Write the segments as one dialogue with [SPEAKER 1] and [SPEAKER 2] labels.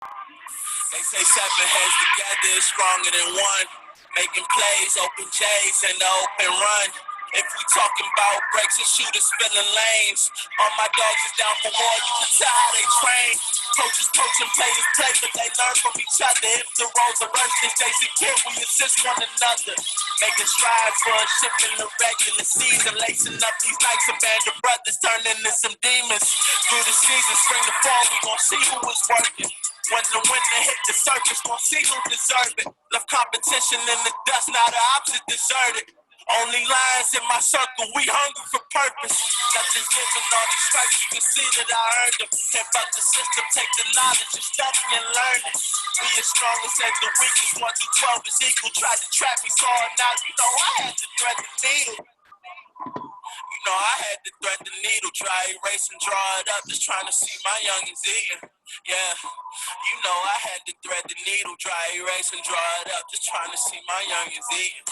[SPEAKER 1] They say seven heads together is stronger than one. Making plays, open J's, and the open run. If we talking about breaks and shooters filling lanes, all my dogs is down for war. You can tell how they train. Coaches coaching, players play, but they learn from each other. If the roles are reversed, then Jason Kidd, we assist one another. Making strides for a ship in the regular season, lacing up these nights, a band of brothers turning into some demons. Through the season, spring to fall, we gon' see who is working. When the winter hit the surface, gon' see who deserve it. Left competition in the dust, now the opposite deserted. Only lions in my circle, we hungry for purpose. Nothing's given, all these stripes, you can see that I earned them. Can't fuck the system, take the knowledge and study and learn it. We as strong as the weakest, 1 through 12 is equal. Tried to trap me, saw it now, you know I had to thread the needle. You know I had to thread the needle, dry erase and draw it up, just trying to see my youngins eating. Yeah, you know I had to thread the needle, dry erase and draw it up, just trying to see my youngins eating.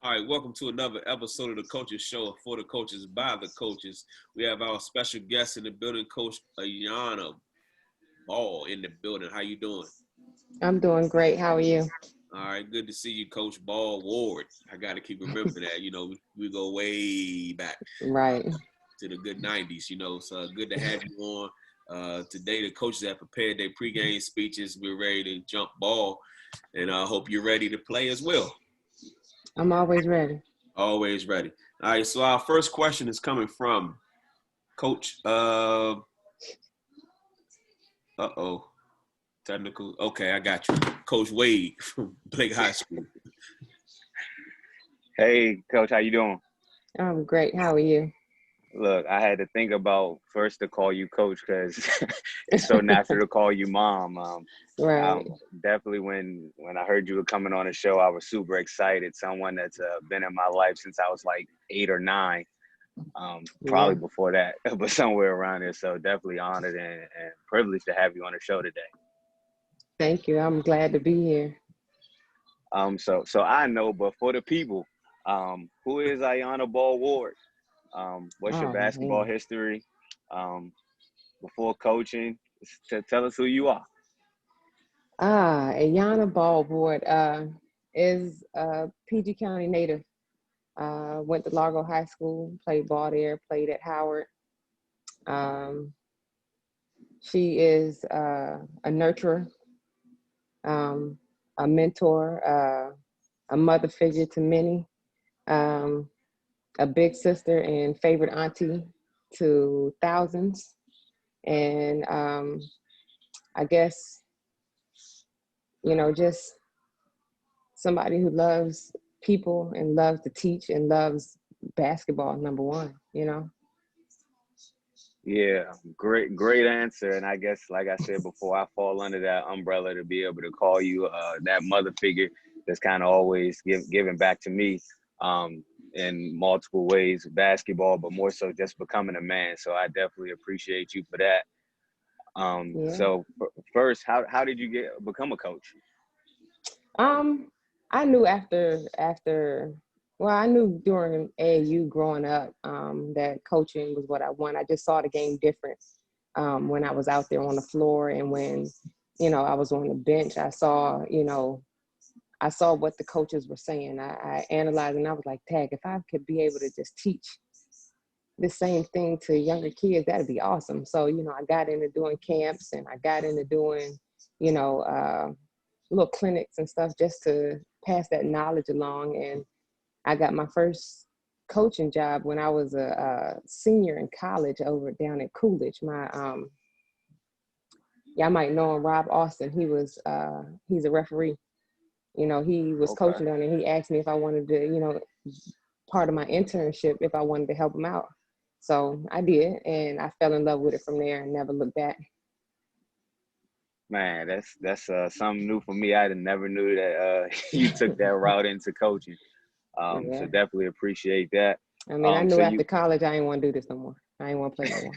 [SPEAKER 2] All right, welcome to another episode of the Coaches Show for the coaches by the coaches. We have our special guest in the building, Coach Ayana Ball in the building. How you doing?
[SPEAKER 3] I'm doing great. How are you?
[SPEAKER 2] All right, good to see you, Coach Ball Ward. I got to keep remembering that. You know, we go way back.
[SPEAKER 3] Right.
[SPEAKER 2] To the good 90s, you know. So good to have you on. Today, the coaches have prepared their pregame speeches. We're ready to jump ball, and I hope you're ready to play as well.
[SPEAKER 3] I'm always ready.
[SPEAKER 2] Always ready. All right, so our first question is coming from Coach. Technical. Okay, I got you. Coach Wade from Largo High School.
[SPEAKER 4] Hey, Coach, how you doing?
[SPEAKER 3] I'm great. How are you?
[SPEAKER 4] Look, I had to think about first to call you Coach because it's so natural to call you Mom.
[SPEAKER 3] Right.
[SPEAKER 4] Definitely when I heard you were coming on the show, I was super excited. Someone that's been in my life since I was like 8 or 9, probably before that, but somewhere around there. So definitely honored and privileged to have you on the show today.
[SPEAKER 3] Thank you. I'm glad to be here.
[SPEAKER 4] So I know, but for the people, who is Ayana Ball Ward? What's your basketball history before coaching? Tell us who you are.
[SPEAKER 3] Ayana Ballboard is a PG County native. Went to Largo High School, played ball there, played at Howard. She is a nurturer, a mentor, a mother figure to many, a big sister and favorite auntie to thousands. And I guess, you know, just somebody who loves people and loves to teach and loves basketball, number one, you know?
[SPEAKER 4] Yeah, great answer. And I guess, like I said before, I fall under that umbrella to be able to call you that mother figure that's kind of always giving back to me in multiple ways, basketball, but more so just becoming a man. So I definitely appreciate you for that. So first, how did you become a coach?
[SPEAKER 3] I knew I knew during AAU growing up that coaching was what I want. I just saw the game different when I was out there on the floor, and when, you know, I was on the bench. I saw what the coaches were saying. I analyzed, and I was like, tag, if I could be able to just teach the same thing to younger kids, that'd be awesome. So, you know, I got into doing camps, and I got into doing, you know, little clinics and stuff just to pass that knowledge along. And I got my first coaching job when I was a senior in college over down at Coolidge. I might know him, Rob Austin. He's a referee. You know, he was coaching down, and he asked me if I wanted to, you know, part of my internship, if I wanted to help him out. So I did, and I fell in love with it from there and never looked back.
[SPEAKER 4] Man, that's something new for me. I never knew that you took that route into coaching. So definitely appreciate that.
[SPEAKER 3] I mean, I knew after college I didn't want to do this no more. I didn't want to play no more.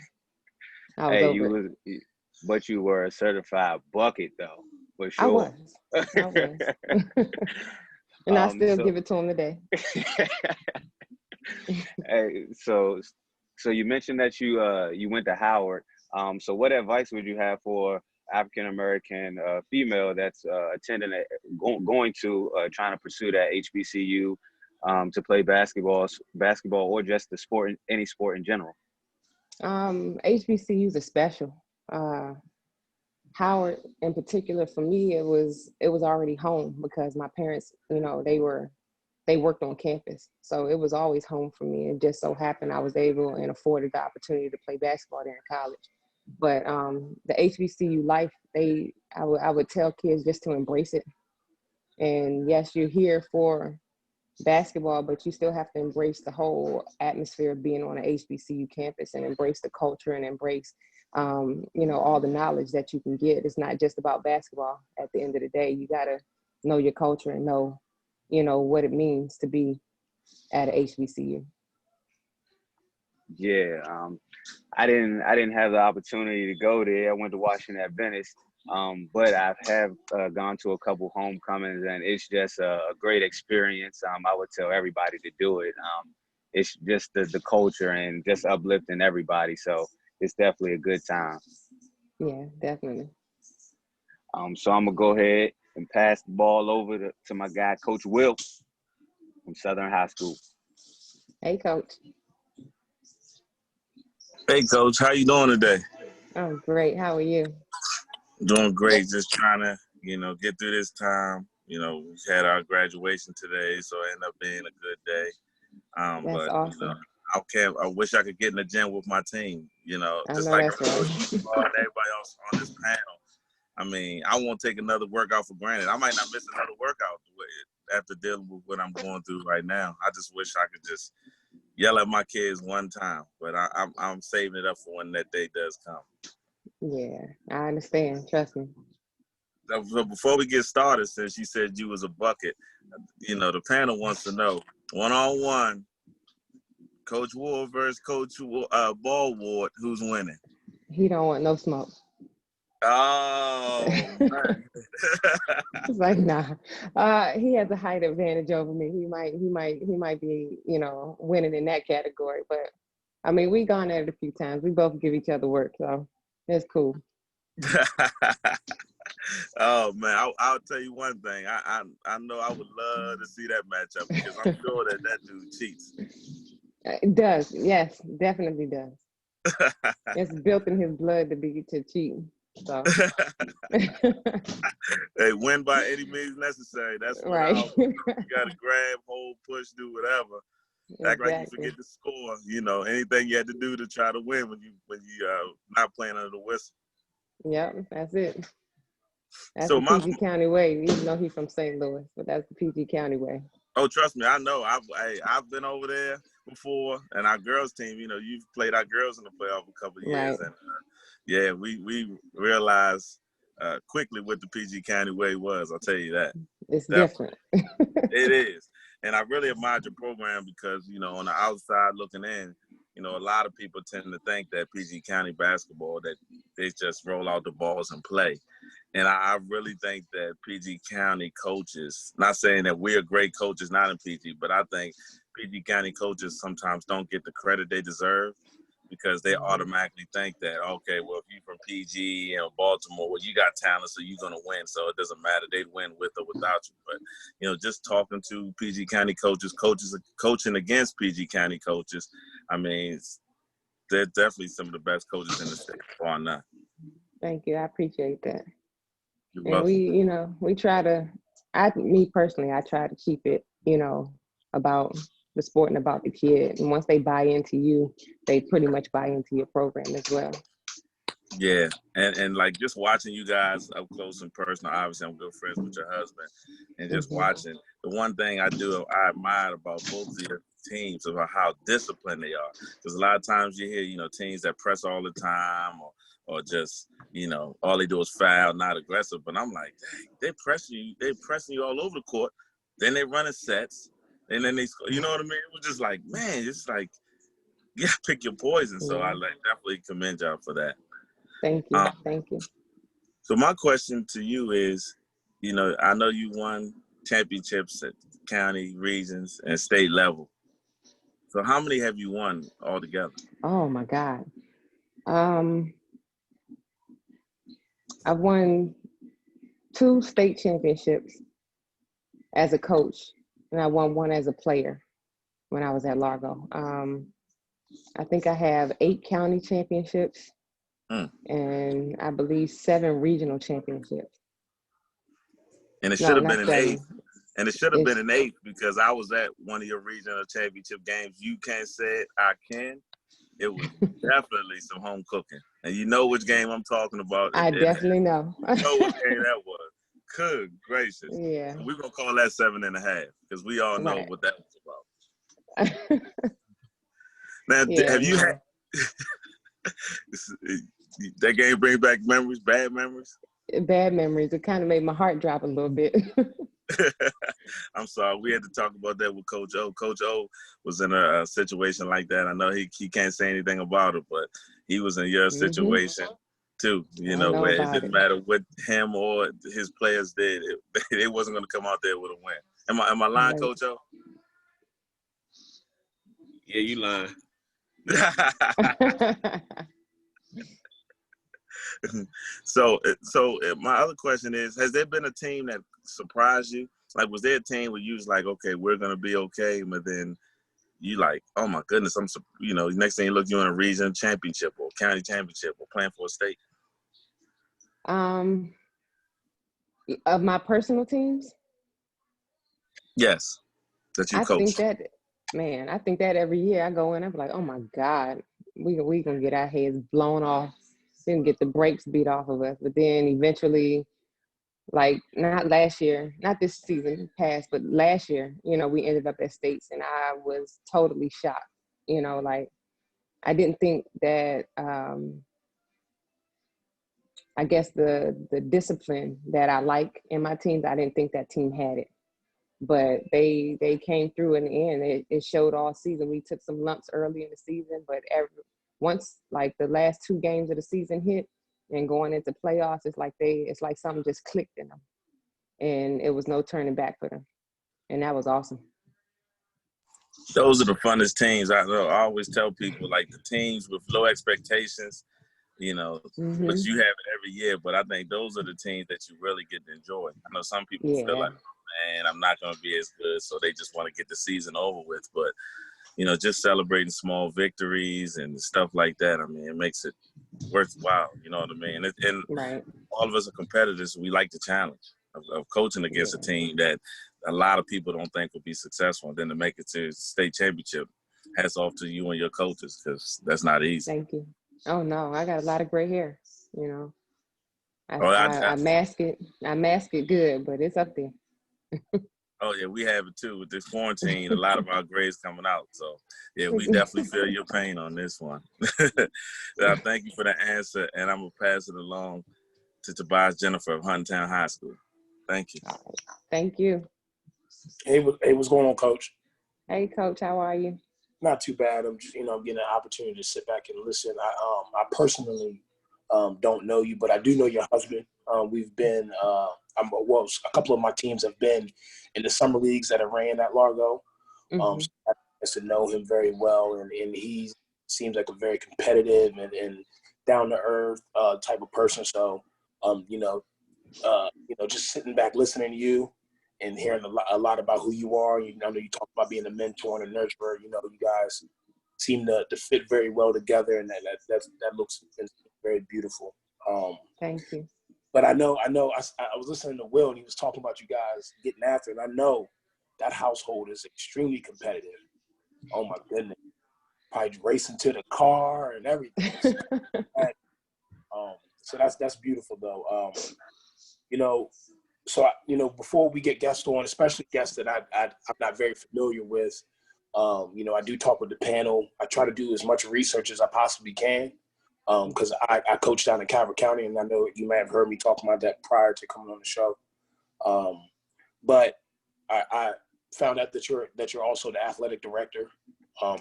[SPEAKER 3] I was over it.
[SPEAKER 4] But you were a certified bucket though, for sure.
[SPEAKER 3] I was. And I still give it to him today.
[SPEAKER 4] Hey, so you mentioned that you went to Howard. So what advice would you have for African American female that's attending going to trying to pursue that HBCU to play basketball or just the sport, any sport in general?
[SPEAKER 3] HBCUs are special. Howard in particular, for me, it was already home because my parents, you know, they worked on campus. So it was always home for me. It just so happened I was able and afforded the opportunity to play basketball there in college. But the HBCU life, I would tell kids just to embrace it. And yes, you're here for basketball, but you still have to embrace the whole atmosphere of being on an HBCU campus and embrace the culture and embrace, you know, all the knowledge that you can get. It's not just about basketball. At the end of the day, you got to know your culture and know, you know, what it means to be at a HBCU.
[SPEAKER 4] Yeah, I didn't have the opportunity to go there. I went to Washington at Venice, but I have gone to a couple homecomings, and it's just a great experience. I would tell everybody to do it. It's just the culture and just uplifting everybody. So it's definitely a good time.
[SPEAKER 3] Yeah, definitely.
[SPEAKER 4] So I'm gonna go ahead and pass the ball over to my guy, Coach Will from Southern High School.
[SPEAKER 3] Hey, Coach.
[SPEAKER 5] Hey, Coach. How you doing today?
[SPEAKER 3] Oh, great. How are you?
[SPEAKER 5] Doing great. Just trying to, get through this time. We had our graduation today, so it ended up being a good day.
[SPEAKER 3] That's
[SPEAKER 5] But
[SPEAKER 3] awesome.
[SPEAKER 5] I wish I could get in the gym with my team.
[SPEAKER 3] I
[SPEAKER 5] Just
[SPEAKER 3] know
[SPEAKER 5] like
[SPEAKER 3] that's right.
[SPEAKER 5] and everybody else on this panel. I mean, I won't take another workout for granted. I might not miss another workout after dealing with what I'm going through right now. I just wish I could just yell at my kids one time, but I'm saving it up for when that day does come.
[SPEAKER 3] Yeah, I understand. Trust me.
[SPEAKER 5] So before we get started, since you said you was a bucket, the panel wants to know, one-on-one, Coach Ward versus Coach Ball Ward, who's winning?
[SPEAKER 3] He don't want no smoke.
[SPEAKER 5] Oh, man.
[SPEAKER 3] It's like, nah. He has a height advantage over me. He might be, winning in that category. But I mean, we gone at it a few times. We both give each other work, so it's cool.
[SPEAKER 5] Oh man, I'll tell you one thing. I know I would love to see that matchup because I'm sure that dude cheats.
[SPEAKER 3] It does, yes, definitely does. It's built in his blood to cheat. So.
[SPEAKER 5] Hey, win by any means necessary. That's what
[SPEAKER 3] right.
[SPEAKER 5] You gotta grab, hold, push, do whatever. Act like you forget to score. Anything you had to do to try to win when you not playing under the whistle.
[SPEAKER 3] Yep, that's it. That's
[SPEAKER 5] So
[SPEAKER 3] the PG County way, even though he's from St. Louis, but that's the PG County way.
[SPEAKER 5] Oh, trust me, I know. I've been over there before, and our girls team. You've played our girls in the playoff a couple of years,
[SPEAKER 3] right.
[SPEAKER 5] And yeah, we realized quickly what the PG County way was. I'll tell you that.
[SPEAKER 3] It's different.
[SPEAKER 5] It is, and I really admired your program because on the outside looking in, a lot of people tend to think that PG County basketball that they just roll out the balls and play. And I really think that PG County coaches, not saying that we're great coaches, not in PG, but I think PG County coaches sometimes don't get the credit they deserve because they automatically think that, okay, well, if you're from PG and Baltimore, well, you got talent, so you're going to win. So it doesn't matter. They'd win with or without you. But, just talking to PG County coaches coaching against PG County coaches, I mean, they're definitely some of the best coaches in the state, far not.
[SPEAKER 3] Thank you. I appreciate that.
[SPEAKER 5] You're
[SPEAKER 3] and
[SPEAKER 5] welcome.
[SPEAKER 3] We try to, me personally, I try to keep it, about the sport and about the kid. And once they buy into you, they pretty much buy into your program as well.
[SPEAKER 5] Yeah, and like just watching you guys up close and personal. Obviously, I'm good friends with your husband, and just watching. The one thing I admire about both of your teams about how disciplined they are. Because a lot of times you hear, teams that press all the time or just, all they do is foul, not aggressive. But I'm like, dang, they're pressing you all over the court. Then they run sets, and then they score. You know what I mean? It was just like, man, it's like, yeah, pick your poison. So I definitely commend y'all for that.
[SPEAKER 3] Thank you. Thank you.
[SPEAKER 5] So my question to you is, I know you won championships county, regions, and state level. So how many have you won altogether?
[SPEAKER 3] Oh my God. I've won 2 state championships as a coach, and I won 1 as a player when I was at Largo. I think I have 8 county championships and I believe 7 regional championships.
[SPEAKER 5] And it
[SPEAKER 3] No,
[SPEAKER 5] should have
[SPEAKER 3] not
[SPEAKER 5] been an
[SPEAKER 3] 7.
[SPEAKER 5] 8th. And it should have been an 8th because I was at one of your regional championship games. You can't say it, I can. It was definitely some home cooking. And you know which game I'm talking about.
[SPEAKER 3] I definitely know.
[SPEAKER 5] You know what game that was. Good gracious.
[SPEAKER 3] Yeah.
[SPEAKER 5] We're going to call that 7.5 because we all know
[SPEAKER 3] Right.
[SPEAKER 5] what that was about. Now,
[SPEAKER 3] Yeah,
[SPEAKER 5] have you had that game bring back memories, bad memories?
[SPEAKER 3] bad memories? It kind of made my heart drop a little bit.
[SPEAKER 5] I'm sorry. We had to talk about that with Coach O. Coach O was in a situation like that. I know he can't say anything about it, but he was in your situation too. You know, where it didn't matter what him or his players did, it wasn't going to come out there with a win. Am I lying,
[SPEAKER 3] Right.
[SPEAKER 5] Coach O?
[SPEAKER 2] Yeah, you lying.
[SPEAKER 5] So my other question is, has there been a team that surprised you? Like, was there a team where you was like, okay, we're going to be okay, but then you like, oh my goodness, next thing you look, you're in a region championship or county championship or playing for a state?
[SPEAKER 3] Of my personal teams?
[SPEAKER 5] Yes, that you coached.
[SPEAKER 3] I think that every year I go in, I'm like, oh my God, we gonna get our heads blown off, then get the brakes beat off of us. But then eventually, like not last year, not this season past, but last year, we ended up at states and I was totally shocked. Like I didn't think that I guess the discipline that I like in my teams, I didn't think that team had it. But they came through in the end. It showed all season. We took some lumps early in the season, but once like the last 2 games of the season hit and going into playoffs, it's like something just clicked in them, and it was no turning back for them, and that was awesome.
[SPEAKER 5] Those are the funnest teams. I always tell people, like the teams with low expectations, but you have it every year. But I think those are the teams that you really get to enjoy. I know some people feel like, man, I'm not going to be as good, so they just want to get the season over with. But, just celebrating small victories and stuff like that, I mean, it makes it worthwhile, you know what I mean? And
[SPEAKER 3] right.
[SPEAKER 5] All of us are competitors. We like the challenge of coaching against a team that a lot of people don't think will be successful. And then to make it to state championship, hats off to you and your coaches because that's not easy.
[SPEAKER 3] Thank you. Oh, no, I got a lot of gray hair, I mask it. I mask it good, but it's up there.
[SPEAKER 5] Oh, yeah, we have it too. With this quarantine, a lot of our grades coming out. So, yeah, we definitely feel your pain on this one. Thank you for the answer, and I'm going to pass it along to Tobias Jennifer of Huntingtown High School. Thank you.
[SPEAKER 3] Right. Thank you.
[SPEAKER 6] Hey, what's going on, Coach?
[SPEAKER 3] Hey, Coach, how are you?
[SPEAKER 6] Not too bad. I'm just, getting an opportunity to sit back and listen. I personally don't know you, but I do know your husband. We've been a couple of my teams have been in the summer leagues that I ran at Largo. So I get to know him very well, and he seems like a very competitive and down to earth type of person. So, just sitting back listening to you and hearing a lot about who you are. I know you talk about being a mentor and a nurturer. You guys seem to fit very well together, and that looks very beautiful.
[SPEAKER 3] Thank you.
[SPEAKER 6] But I was listening to Will, and he was talking about you guys getting after it. And I know that household is extremely competitive. Oh my goodness, probably racing to the car and everything. So that's beautiful though. So before we get guests on, especially guests that I'm not very familiar with, I do talk with the panel. I try to do as much research as I possibly can. Because I coach down in Calvert County, and I know you may have heard me talk about that prior to coming on the show. But I found out that you're also the athletic director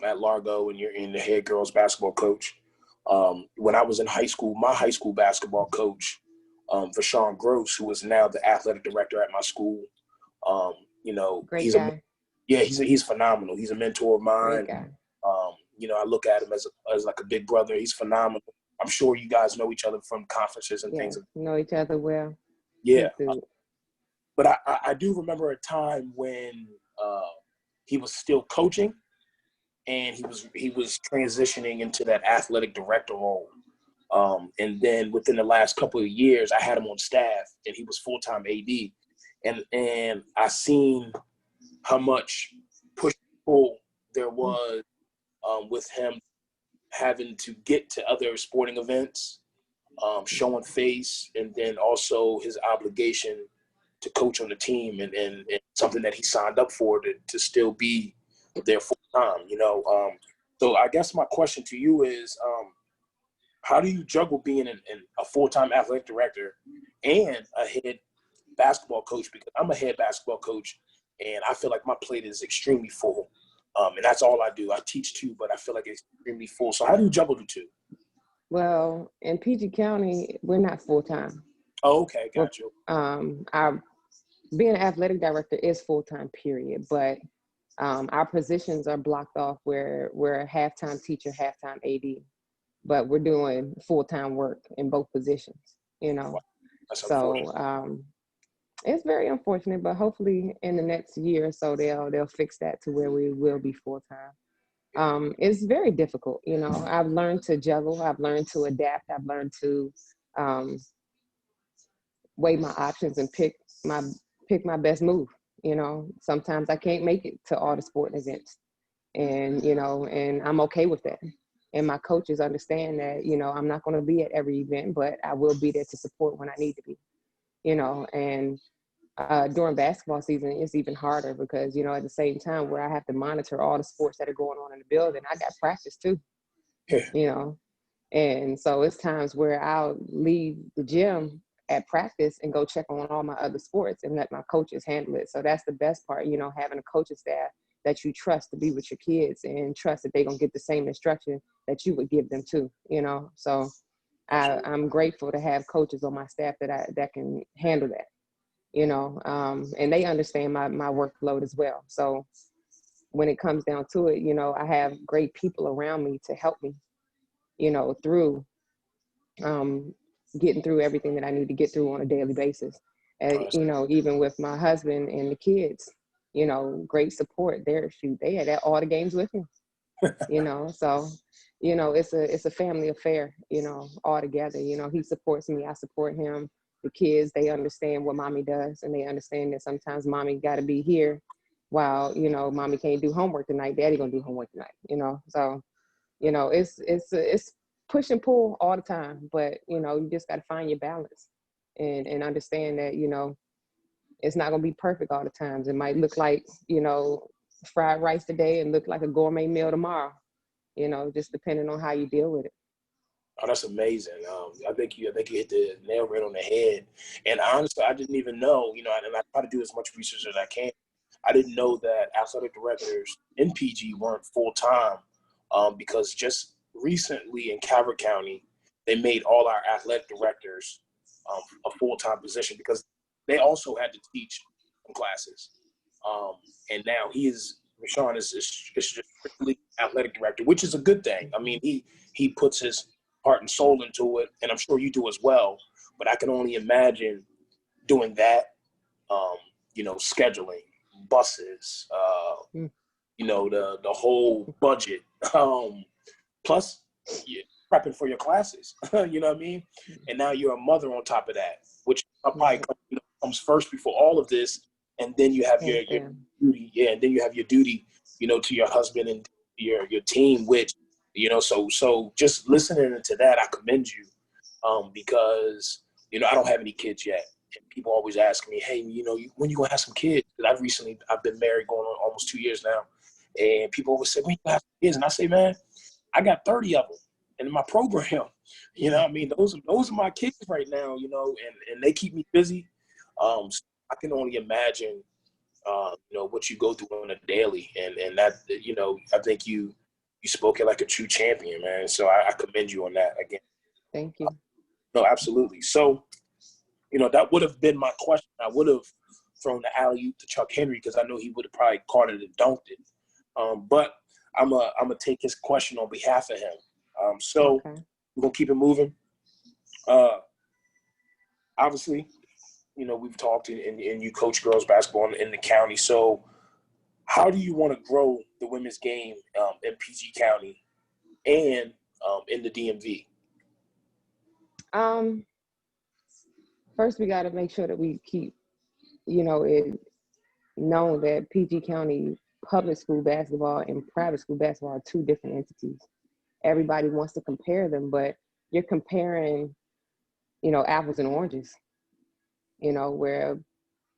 [SPEAKER 6] at Largo, and you're the head girls basketball coach. When I was in high school, my high school basketball coach, Vashawn Gross, who is now the athletic director at my school,
[SPEAKER 3] Great guy.
[SPEAKER 6] He's phenomenal. He's a mentor of
[SPEAKER 3] Great
[SPEAKER 6] mine.
[SPEAKER 3] guy.
[SPEAKER 6] I look at him as like a big brother. He's phenomenal. I'm sure you guys know each other from conferences and things.
[SPEAKER 3] Know each other well.
[SPEAKER 6] Yeah. But I do remember a time when he was still coaching, and he was transitioning into that athletic director role. And then within the last couple of years, I had him on staff, and he was full-time AD. And I seen how much push and pull there was with him having to get to other sporting events, showing face, and then also his obligation to coach on the team, and something that he signed up for to still be there full time. So I guess my question to you is, how do you juggle being a full-time athletic director and a head basketball coach? Because I'm a head basketball coach, and I feel like my plate is extremely full. And that's all I do. I teach too, but I feel like it's extremely full. So how do you juggle the two?
[SPEAKER 3] Well, in PG County, we're not full-time.
[SPEAKER 6] Oh, okay. Got you.
[SPEAKER 3] Being an athletic director is full-time, period. But our positions are blocked off where we're a half-time teacher, half-time AD. But we're doing full-time work in both positions,
[SPEAKER 6] That's
[SPEAKER 3] so it's very unfortunate, but hopefully in the next year or so they'll fix that to where we will be full-time. It's very difficult. I've learned to juggle, I've learned to adapt, I've learned to weigh my options and pick my best move. Sometimes I can't make it to all the sporting events, and and I'm okay with that. And my coaches understand that, I'm not going to be at every event, but I will be there to support when I need to be, and during basketball season, it's even harder because, at the same time where I have to monitor all the sports that are going on in the building, I got practice too, and so it's times where I'll leave the gym at practice and go check on all my other sports and let my coaches handle it. So that's the best part, having a coaching staff that you trust to be with your kids and trust that they're going to get the same instruction that you would give them too, So I'm grateful to have coaches on my staff that can handle that, and they understand my workload as well. So when it comes down to it, I have great people around me to help me, through getting through everything that I need to get through on a daily basis. And, even with my husband and the kids, great support. They had at all the games with me, so, it's a family affair, all together. He supports me, I support him. The kids, they understand what mommy does, and they understand that sometimes mommy got to be here while, mommy can't do homework tonight. Daddy gonna do homework tonight, so, it's push and pull all the time, but, you just got to find your balance and understand that, it's not going to be perfect all the times. It might look like, fried rice today and look like a gourmet meal tomorrow, just depending on how you deal with it.
[SPEAKER 6] Oh, that's amazing. I think you hit the nail right on the head. And honestly, I didn't even know, and I try to do as much research as I can. I didn't know that athletic directors in PG weren't full-time, because just recently in Calvert County, they made all our athletic directors a full-time position because they also had to teach some classes. And now Rashawn is just strictly athletic director, which is a good thing. I mean, he puts his heart and soul into it, and I'm sure you do as well. But I can only imagine doing that, scheduling, buses, the whole budget, plus prepping for your classes, you know what I mean? And now you're a mother on top of that, which probably comes first before all of this. And then you have your duty. Yeah. And then you have your duty, to your husband and your team, which, so just listening to that, I commend you, because, I don't have any kids yet. And people always ask me, hey, when you gonna have some kids? Because I've been married going on almost 2 years now. And people always say, when you gonna have some kids? And I say, man, I got 30 of them in my program. I mean, those are my kids right now, and they keep me busy. So I can only imagine, what you go through on a daily, and that, I think you spoke it like a true champion, man. So I commend you on that again.
[SPEAKER 3] Thank you.
[SPEAKER 6] No, absolutely. So, that would have been my question. I would have thrown the alley-oop to Chuck Henry because I know he would have probably caught it and dunked it. But I'm gonna take his question on behalf of him. So
[SPEAKER 3] Okay.
[SPEAKER 6] we're gonna keep it moving. Obviously, we've talked and you coach girls basketball in the county. So how do you want to grow the women's game in PG County and in the DMV?
[SPEAKER 3] First, we got to make sure that we keep, it known that PG County public school basketball and private school basketball are two different entities. Everybody wants to compare them, but you're comparing, apples and oranges. Where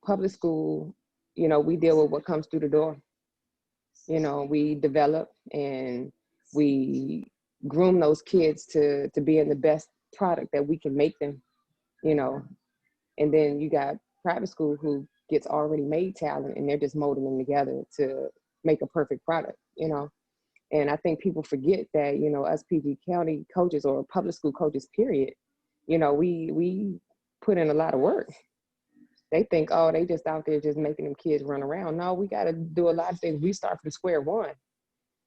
[SPEAKER 3] public school, we deal with what comes through the door. We develop and we groom those kids to be in the best product that we can make them, and then you got private school who gets already made talent and they're just molding them together to make a perfect product, And I think people forget that, us PG County coaches or public school coaches, period, we put in a lot of work. They think, oh, they just out there just making them kids run around. No, we got to do a lot of things. We start from square one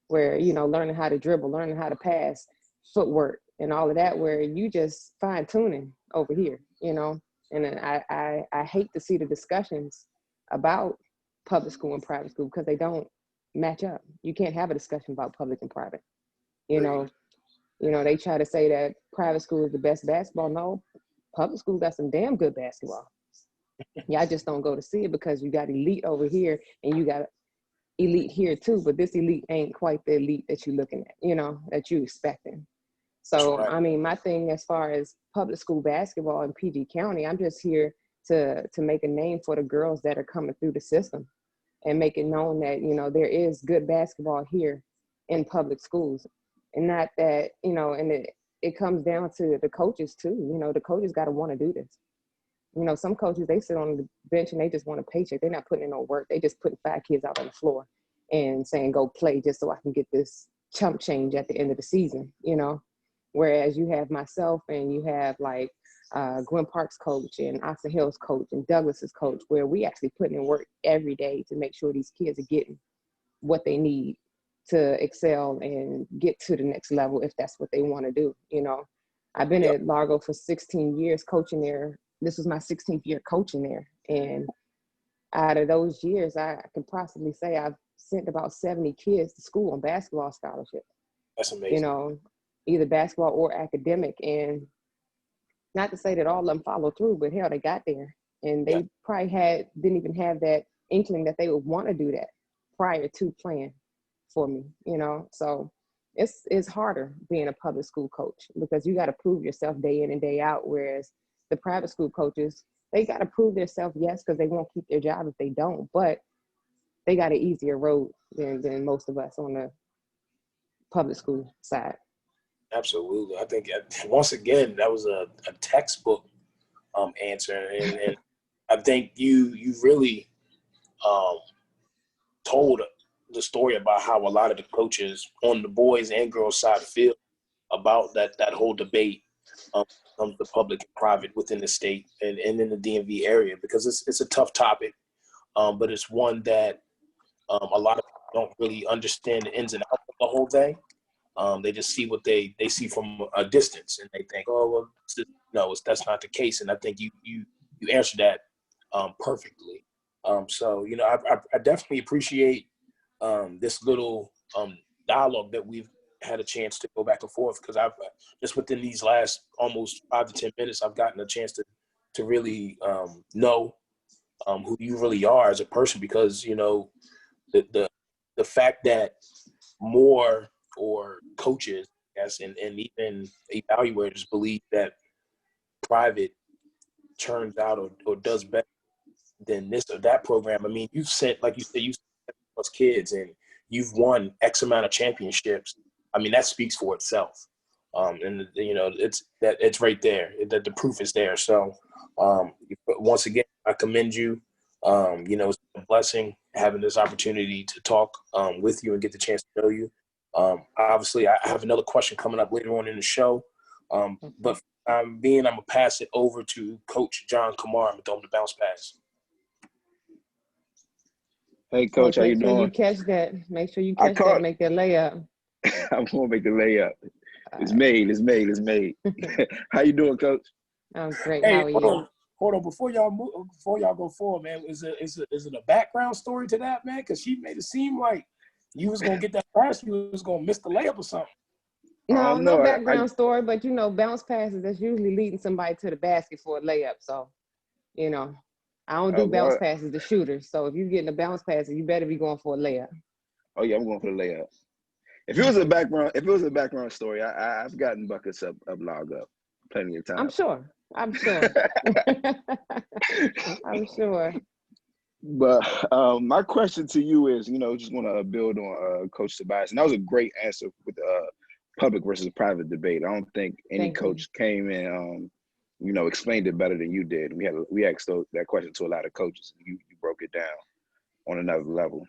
[SPEAKER 3] where, learning how to dribble, learning how to pass, footwork and all of that, where you just fine tuning over here, And then I hate to see the discussions about public school and private school because they don't match up. You can't have a discussion about public and private. They try to say that private school is the best basketball. No, public school got some damn good basketball. I just don't go to see it because you got elite over here and you got elite here too, but this elite ain't quite the elite that you're looking at, that you're expecting. So, I mean, my thing as far as public school basketball in PG County, I'm just here to make a name for the girls that are coming through the system and make it known that, there is good basketball here in public schools. And not that, and it comes down to the coaches too. The coaches got to want to do this. Some coaches, they sit on the bench and they just want a paycheck. They're not putting in no work. They just putting 5 kids out on the floor and saying, go play just so I can get this chump change at the end of the season, Whereas you have myself and you have like Gwen Park's coach and Oxon Hill's coach and Douglas's coach, where we actually putting in work every day to make sure these kids are getting what they need to excel and get to the next level if that's what they want to do, I've been at Largo for 16 years coaching there. This was my 16th year coaching there. And out of those years, I can possibly say I've sent about 70 kids to school on basketball scholarship.
[SPEAKER 6] That's amazing.
[SPEAKER 3] Either basketball or academic. And not to say that all of them follow through, but hell, they got there. And they probably didn't even have that inkling that they would want to do that prior to playing for me, So it's harder being a public school coach because you got to prove yourself day in and day out, whereas the private school coaches, they got to prove themselves, yes, because they won't keep their job if they don't, but they got an easier road than most of us on the public school side.
[SPEAKER 6] Absolutely. I think, once again, that was a textbook answer. And I think you really told the story about how a lot of the coaches on the boys and girls side feel about that whole debate of the public and private within the state and in the DMV area, because it's a tough topic, but it's one that a lot of people don't really understand the ins and outs of the whole thing. They just see what they see from a distance, and they think, oh, well, no, that's not the case. And I think you answered that perfectly. So, I definitely appreciate this little dialogue that we've had a chance to go back and forth, because I've just within these last almost 5 to 10 minutes, I've gotten a chance to really know who you really are as a person, because, the fact that more or coaches, yes, and even evaluators believe that private turns out or does better than this or that program. I mean, you've sent, like you said, you sent plus kids and you've won X amount of championships. I mean, that speaks for itself. And it's right there. The proof is there. So once again, I commend you. It's a blessing having this opportunity to talk with you and get the chance to know you. Obviously, I have another question coming up later on in the show. But I'm gonna pass it over to Coach John Kamar and throw him the bounce pass.
[SPEAKER 7] Hey,
[SPEAKER 3] So
[SPEAKER 7] coach, how you
[SPEAKER 3] make sure you
[SPEAKER 7] doing?
[SPEAKER 3] catch that. Make sure you
[SPEAKER 7] I
[SPEAKER 3] catch that.
[SPEAKER 7] caught.
[SPEAKER 3] Make that layup.
[SPEAKER 7] I'm gonna make the layup.
[SPEAKER 3] All
[SPEAKER 7] It's
[SPEAKER 3] right.
[SPEAKER 7] made. It's made. It's made. How you doing, coach?
[SPEAKER 3] I'm great.
[SPEAKER 6] Hey,
[SPEAKER 3] How are you?
[SPEAKER 6] hold on. Before y'all move, before y'all go forward, man, is it a background story to that, man? Because she made it seem like you was gonna get that pass, you was gonna miss the layup or something.
[SPEAKER 7] I
[SPEAKER 3] No,
[SPEAKER 7] don't
[SPEAKER 3] no
[SPEAKER 7] know.
[SPEAKER 3] background story, but bounce passes, that's usually leading somebody to the basket for a layup. So, I don't do bounce
[SPEAKER 7] Well,
[SPEAKER 3] passes to shooters. So if you're getting a bounce pass, you better be going for a layup.
[SPEAKER 7] oh yeah, I'm going for the layup. If it was a background story, I've gotten buckets up Largo plenty of
[SPEAKER 3] I'm
[SPEAKER 7] times.
[SPEAKER 3] sure. I'm sure. I'm sure.
[SPEAKER 7] But my question to you is, just want to build on Coach Tobias, and that was a great answer with public versus private debate. I don't think any
[SPEAKER 3] Thank you.
[SPEAKER 7] coach came in, explained it better than you did. We asked that question to a lot of coaches, and you broke it down on another level,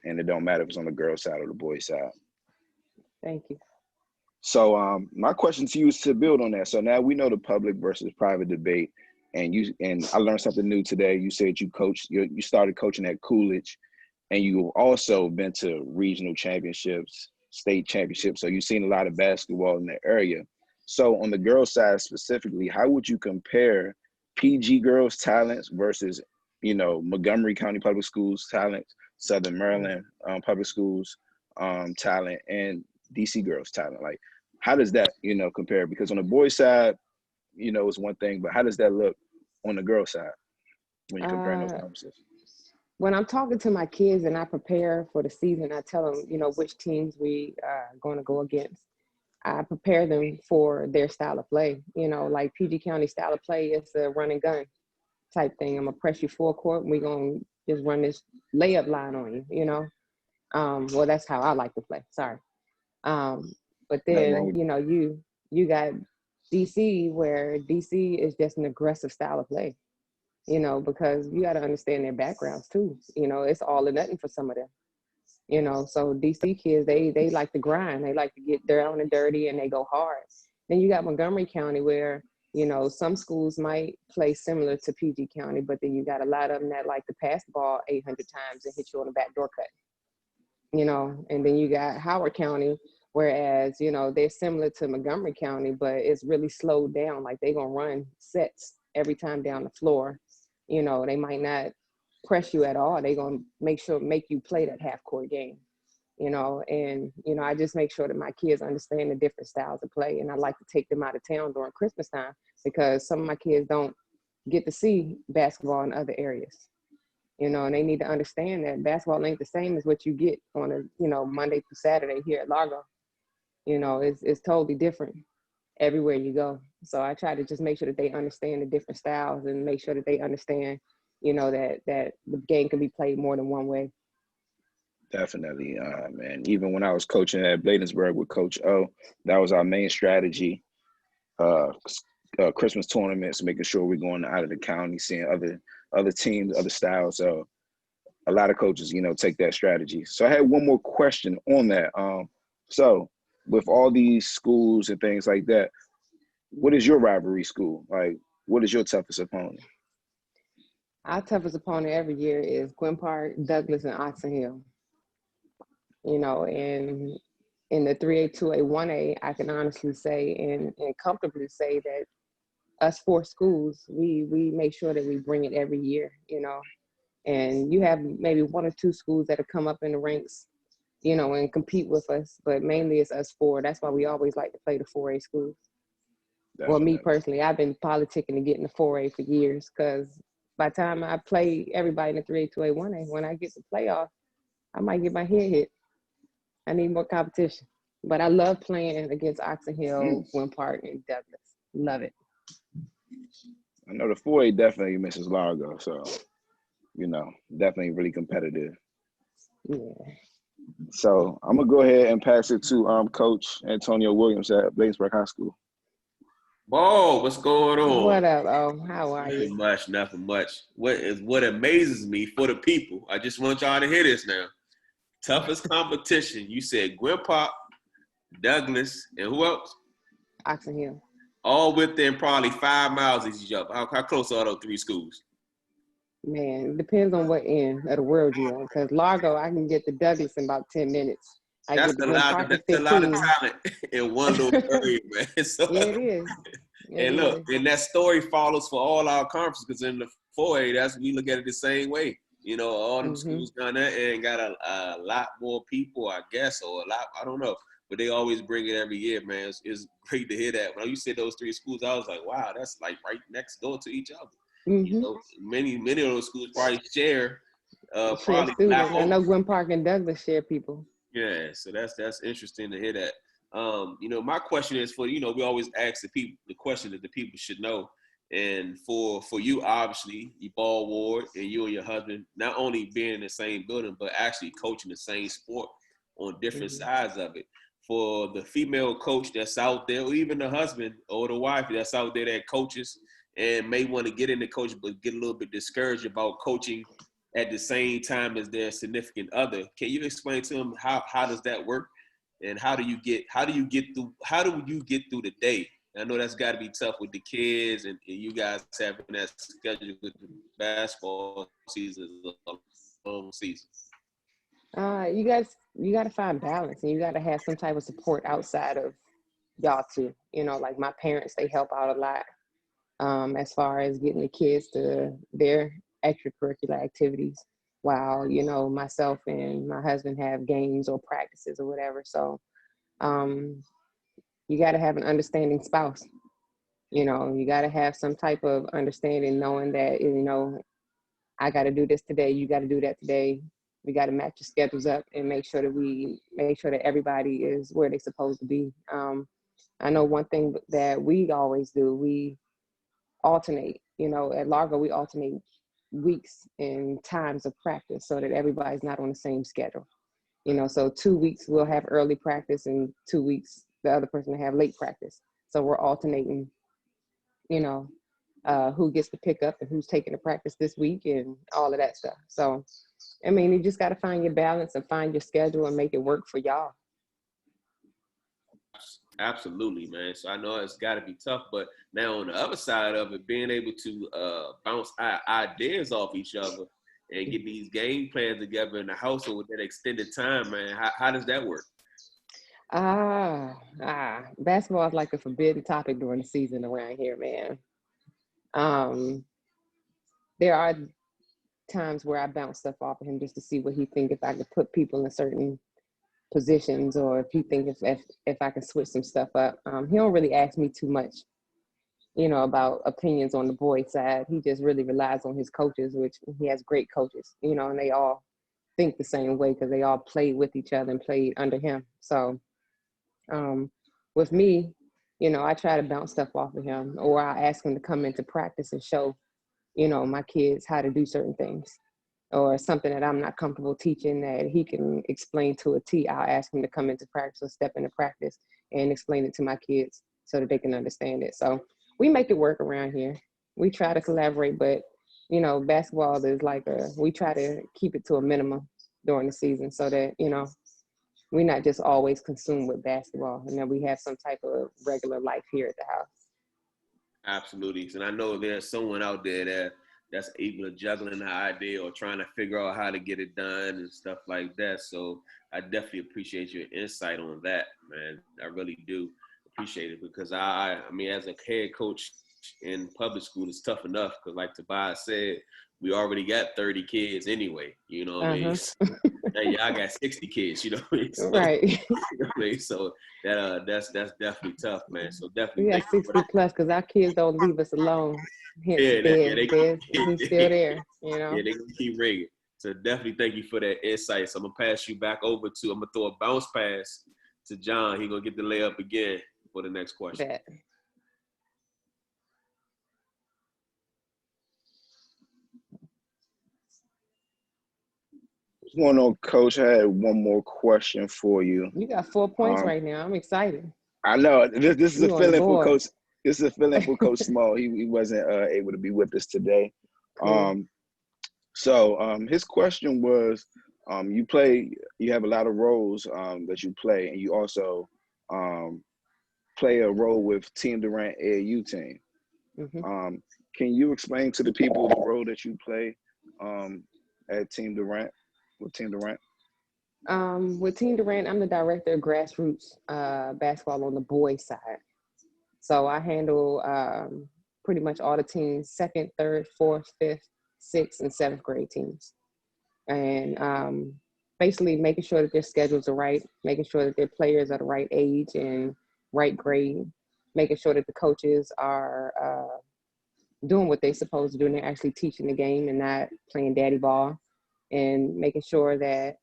[SPEAKER 7] and it don't matter if it's on the girls' side or the boys' side.
[SPEAKER 3] Thank you.
[SPEAKER 7] So my question to you is to build on that. So now we know the public versus private debate, and I learned something new today. You said you started coaching at Coolidge, and you've also been to regional championships, state championships. So you've seen a lot of basketball in the area. So on the girls' side specifically, how would you compare PG girls' talents versus, Montgomery County Public Schools talents, Southern Maryland Public Schools talent, and DC girls talent? Like, how does that, compare? Because on the boys' side, it's one thing, but how does that look on the girls' side when you're comparing those
[SPEAKER 3] Uh,
[SPEAKER 7] conversations?
[SPEAKER 3] when I'm talking to my kids and I prepare for the season, I tell them, which teams we are going to go against. I prepare them for their style of play. Like PG County style of play is a run and gun type thing. I'm gonna press you full court and we're gonna just run this layup line on you. Well, that's how I like to play. Sorry. But
[SPEAKER 7] Nothing wrong
[SPEAKER 3] then,
[SPEAKER 7] with
[SPEAKER 3] you got DC, where DC is just an aggressive style of play, because you got to understand their backgrounds too. It's all or nothing for some of them. So DC kids, they like to grind. They like to get down and dirty and they go hard. Then you got Montgomery County where, some schools might play similar to PG County, but then you got a lot of them that like to pass the ball 800 times and hit you on the back door cut. And then you got Howard County, whereas, they're similar to Montgomery County, but it's really slowed down. Like they're going to run sets every time down the floor. They might not press you at all. They're going to make you play that half court game, and, I just make sure that my kids understand the different styles of play. And I like to take them out of town during Christmas time because some of my kids don't get to see basketball in other areas. And they need to understand that basketball ain't the same as what you get on a, Monday through Saturday here at Largo. It's totally different everywhere you go. So I try to just make sure that they understand the different styles and make sure that they understand, that the game can be played more than one way.
[SPEAKER 7] Definitely, man. Even when I was coaching at Bladensburg with Coach O, that was our main strategy. Christmas tournaments, making sure we're going out of the county, seeing other teams, other styles. So a lot of coaches, take that strategy. So I had one more question on that. So with all these schools and things like that, what is your rivalry school? Like, what is your toughest opponent?
[SPEAKER 3] Our toughest opponent every year is Gwynn Park, Douglas, and Oxon Hill. And in the 3A, 2A, 1A, I can honestly say and comfortably say that us four schools, we make sure that we bring it every year, and you have maybe one or two schools that have come up in the ranks, and compete with us, but mainly it's us four. That's why we always like to play the 4A schools.
[SPEAKER 7] Definitely.
[SPEAKER 3] Well, me personally, I've been politicking to get in the 4A for years because by the time I play everybody in the 3A, 2A, 1A, when I get to playoff, I might get my head hit. I need more competition. But I love playing against Oxon Hill, Gwynn Park, and Douglas. Love it.
[SPEAKER 7] I know the 4A definitely misses Largo, so, definitely really competitive.
[SPEAKER 3] Yeah.
[SPEAKER 7] So I'm going to go ahead and pass it to Coach Antonio Williams at Bladensburg High School.
[SPEAKER 2] Whoa, what's going on?
[SPEAKER 3] What up? Oh, how are you?
[SPEAKER 2] Nothing much. What amazes me for the people, I just want y'all to hear this now. Toughest competition, you said Gwynn Park, Douglas, and who else?
[SPEAKER 3] Oxon Hill.
[SPEAKER 2] All within probably 5 miles of each other. How close are those three schools?
[SPEAKER 3] Man, it depends on what end of the world you on. Because Largo, I can get to Douglas in about 10 minutes. I
[SPEAKER 2] That's
[SPEAKER 3] get to
[SPEAKER 2] a
[SPEAKER 3] Glen
[SPEAKER 2] lot.
[SPEAKER 3] Park in
[SPEAKER 2] That's a lot of
[SPEAKER 3] 15.
[SPEAKER 2] talent in one little area, man. So,
[SPEAKER 3] Yeah, it is. It
[SPEAKER 2] and look,
[SPEAKER 3] is.
[SPEAKER 2] and that story follows for all our conferences because in the 4A, that's we look at it the same way. You know, all them
[SPEAKER 3] Mm-hmm.
[SPEAKER 2] schools down there and got a lot more people, I guess, or a lot. I don't know, but they always bring it every year, man. It's great to hear that. When you said those three schools, I was like, wow, that's like right next door to each other. You
[SPEAKER 3] Mm-hmm.
[SPEAKER 2] know, many of those schools probably share
[SPEAKER 3] Share
[SPEAKER 2] probably a lot
[SPEAKER 3] students. I
[SPEAKER 2] more.
[SPEAKER 3] know Glen Park and Douglas share people.
[SPEAKER 2] Yeah, so that's interesting to hear that. You know, my question is for we always ask the question that the people should know, and for you, obviously, you ball ward and you and your husband not only being in the same building but actually coaching the same sport on different
[SPEAKER 3] Mm-hmm.
[SPEAKER 2] sides of it. For the female coach that's out there, or even the husband or the wife that's out there that coaches and may want to get into coaching but get a little bit discouraged about coaching at the same time as their significant other. Can you explain to them how does that work, and how do you get through the day? I know that's got to be tough with the kids and you guys having that schedule with the basketball season, a long season.
[SPEAKER 3] You got to find balance, and you got to have some type of support outside of y'all too. Like my parents, they help out a lot as far as getting the kids to their extracurricular activities, while myself and my husband have games or practices or whatever. So you got to have an understanding spouse. You got to have some type of understanding, knowing that I got to do this today, you got to do that today. We got to match the schedules up and make sure that everybody is where they're supposed to be. I know one thing that we always do, we alternate. At Largo, we alternate weeks and times of practice so that everybody's not on the same schedule. So 2 weeks we'll have early practice, and 2 weeks the other person will have late practice. So we're alternating, who gets to pick up and who's taking the practice this week and all of that stuff. So, I mean, you just got to find your balance and find your schedule and make it work for y'all.
[SPEAKER 2] Absolutely, man. So I know it's got to be tough, but now on the other side of it, being able to bounce ideas off each other and get these game plans together in the household with that extended time, man. How does that work?
[SPEAKER 3] Basketball is like a forbidden topic during the season around here, man. There are times where I bounce stuff off of him just to see what he think, if I could put people in certain positions, or if he think if I can switch some stuff up. He don't really ask me too much, about opinions on the boys' side. He just really relies on his coaches, which he has great coaches, and they all think the same way because they all played with each other and played under him. So with me, I try to bounce stuff off of him, or I ask him to come into practice and show, my kids how to do certain things, or something that I'm not comfortable teaching that he can explain to a T. I'll ask him to come into practice or step into practice and explain it to my kids so that they can understand it. So we make it work around here. We try to collaborate, but basketball is we try to keep it to a minimum during the season so that, we're not just always consumed with basketball, and that we have some type of regular life here at the house.
[SPEAKER 2] Absolutely. And I know there's someone out there that's able to juggle an idea or trying to figure out how to get it done and stuff like that. So I definitely appreciate your insight on that, man. I really do appreciate it, because I mean, as a head coach in public school, it's tough enough because, like Tobias said, we already got 30 kids anyway. You know what I mean? Now y'all got 60 kids. You know what I mean? So,
[SPEAKER 3] Right.
[SPEAKER 2] You know what I mean? So that's definitely tough, man. So definitely.
[SPEAKER 3] We got 60 plus because our kids don't leave us alone. Hence, he's still there.
[SPEAKER 2] Yeah, they gonna keep ringing. So definitely thank you for that insight. So I'm gonna pass you back over to. I'm gonna throw a bounce pass to John. He gonna get the layup again for the next question.
[SPEAKER 3] Bet.
[SPEAKER 7] What's going on, Coach? I had one more question for you.
[SPEAKER 3] You got 4 points right now. I'm excited.
[SPEAKER 7] I know this is
[SPEAKER 3] You
[SPEAKER 7] a
[SPEAKER 3] on the
[SPEAKER 7] feeling for
[SPEAKER 3] board.
[SPEAKER 7] Coach. This is a feeling for Coach Small. He wasn't able to be with us today.
[SPEAKER 3] Cool.
[SPEAKER 7] So his question was, you have a lot of roles that you play, and you also play a role with Team Durant AAU team.
[SPEAKER 3] Mm-hmm.
[SPEAKER 7] Can you explain to the people the role that you play at Team Durant with Team Durant?
[SPEAKER 3] With Team Durant, I'm the director of grassroots basketball on the boys side. So I handle pretty much all the teams, second, third, fourth, fifth, sixth, and seventh grade teams. And basically making sure that their schedules are right, making sure that their players are the right age and right grade, making sure that the coaches are doing what they're supposed to do and they're actually teaching the game and not playing daddy ball, and making sure that,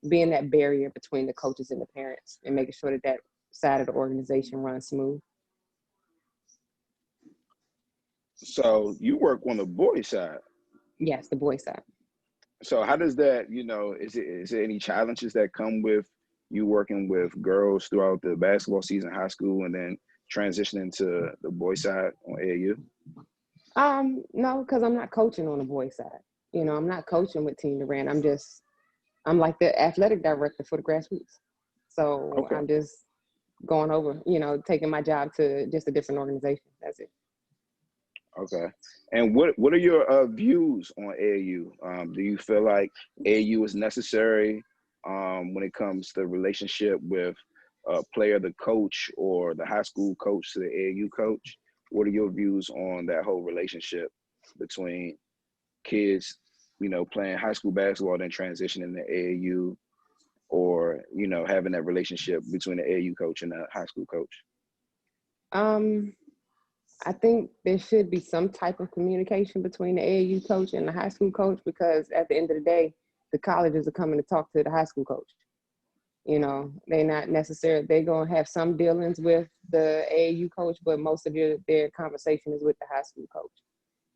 [SPEAKER 3] being that barrier between the coaches and the parents and making sure that that side of the organization runs smooth.
[SPEAKER 7] So you work on the boys side.
[SPEAKER 3] Yes, the boys side.
[SPEAKER 7] So how does that, is there any challenges that come with you working with girls throughout the basketball season, high school, and then transitioning to the boys side on AAU?
[SPEAKER 3] No, because I'm not coaching on the boys side. I'm not coaching with Team Durant. I'm like the athletic director for the grassroots. So
[SPEAKER 7] Okay.
[SPEAKER 3] I'm just going over, taking my job to just a different organization. That's it.
[SPEAKER 7] Okay. And what are your views on AAU? Do you feel like AAU is necessary when it comes to relationship with player, the coach, or the high school coach to the AAU coach? What are your views on that whole relationship between kids, playing high school basketball, then transitioning to AAU, or, having that relationship between the AAU coach and the high school coach?
[SPEAKER 3] I think there should be some type of communication between the AAU coach and the high school coach, because at the end of the day, the colleges are coming to talk to the high school coach. They're not necessarily, they're going to have some dealings with the AAU coach, but most of their conversation is with the high school coach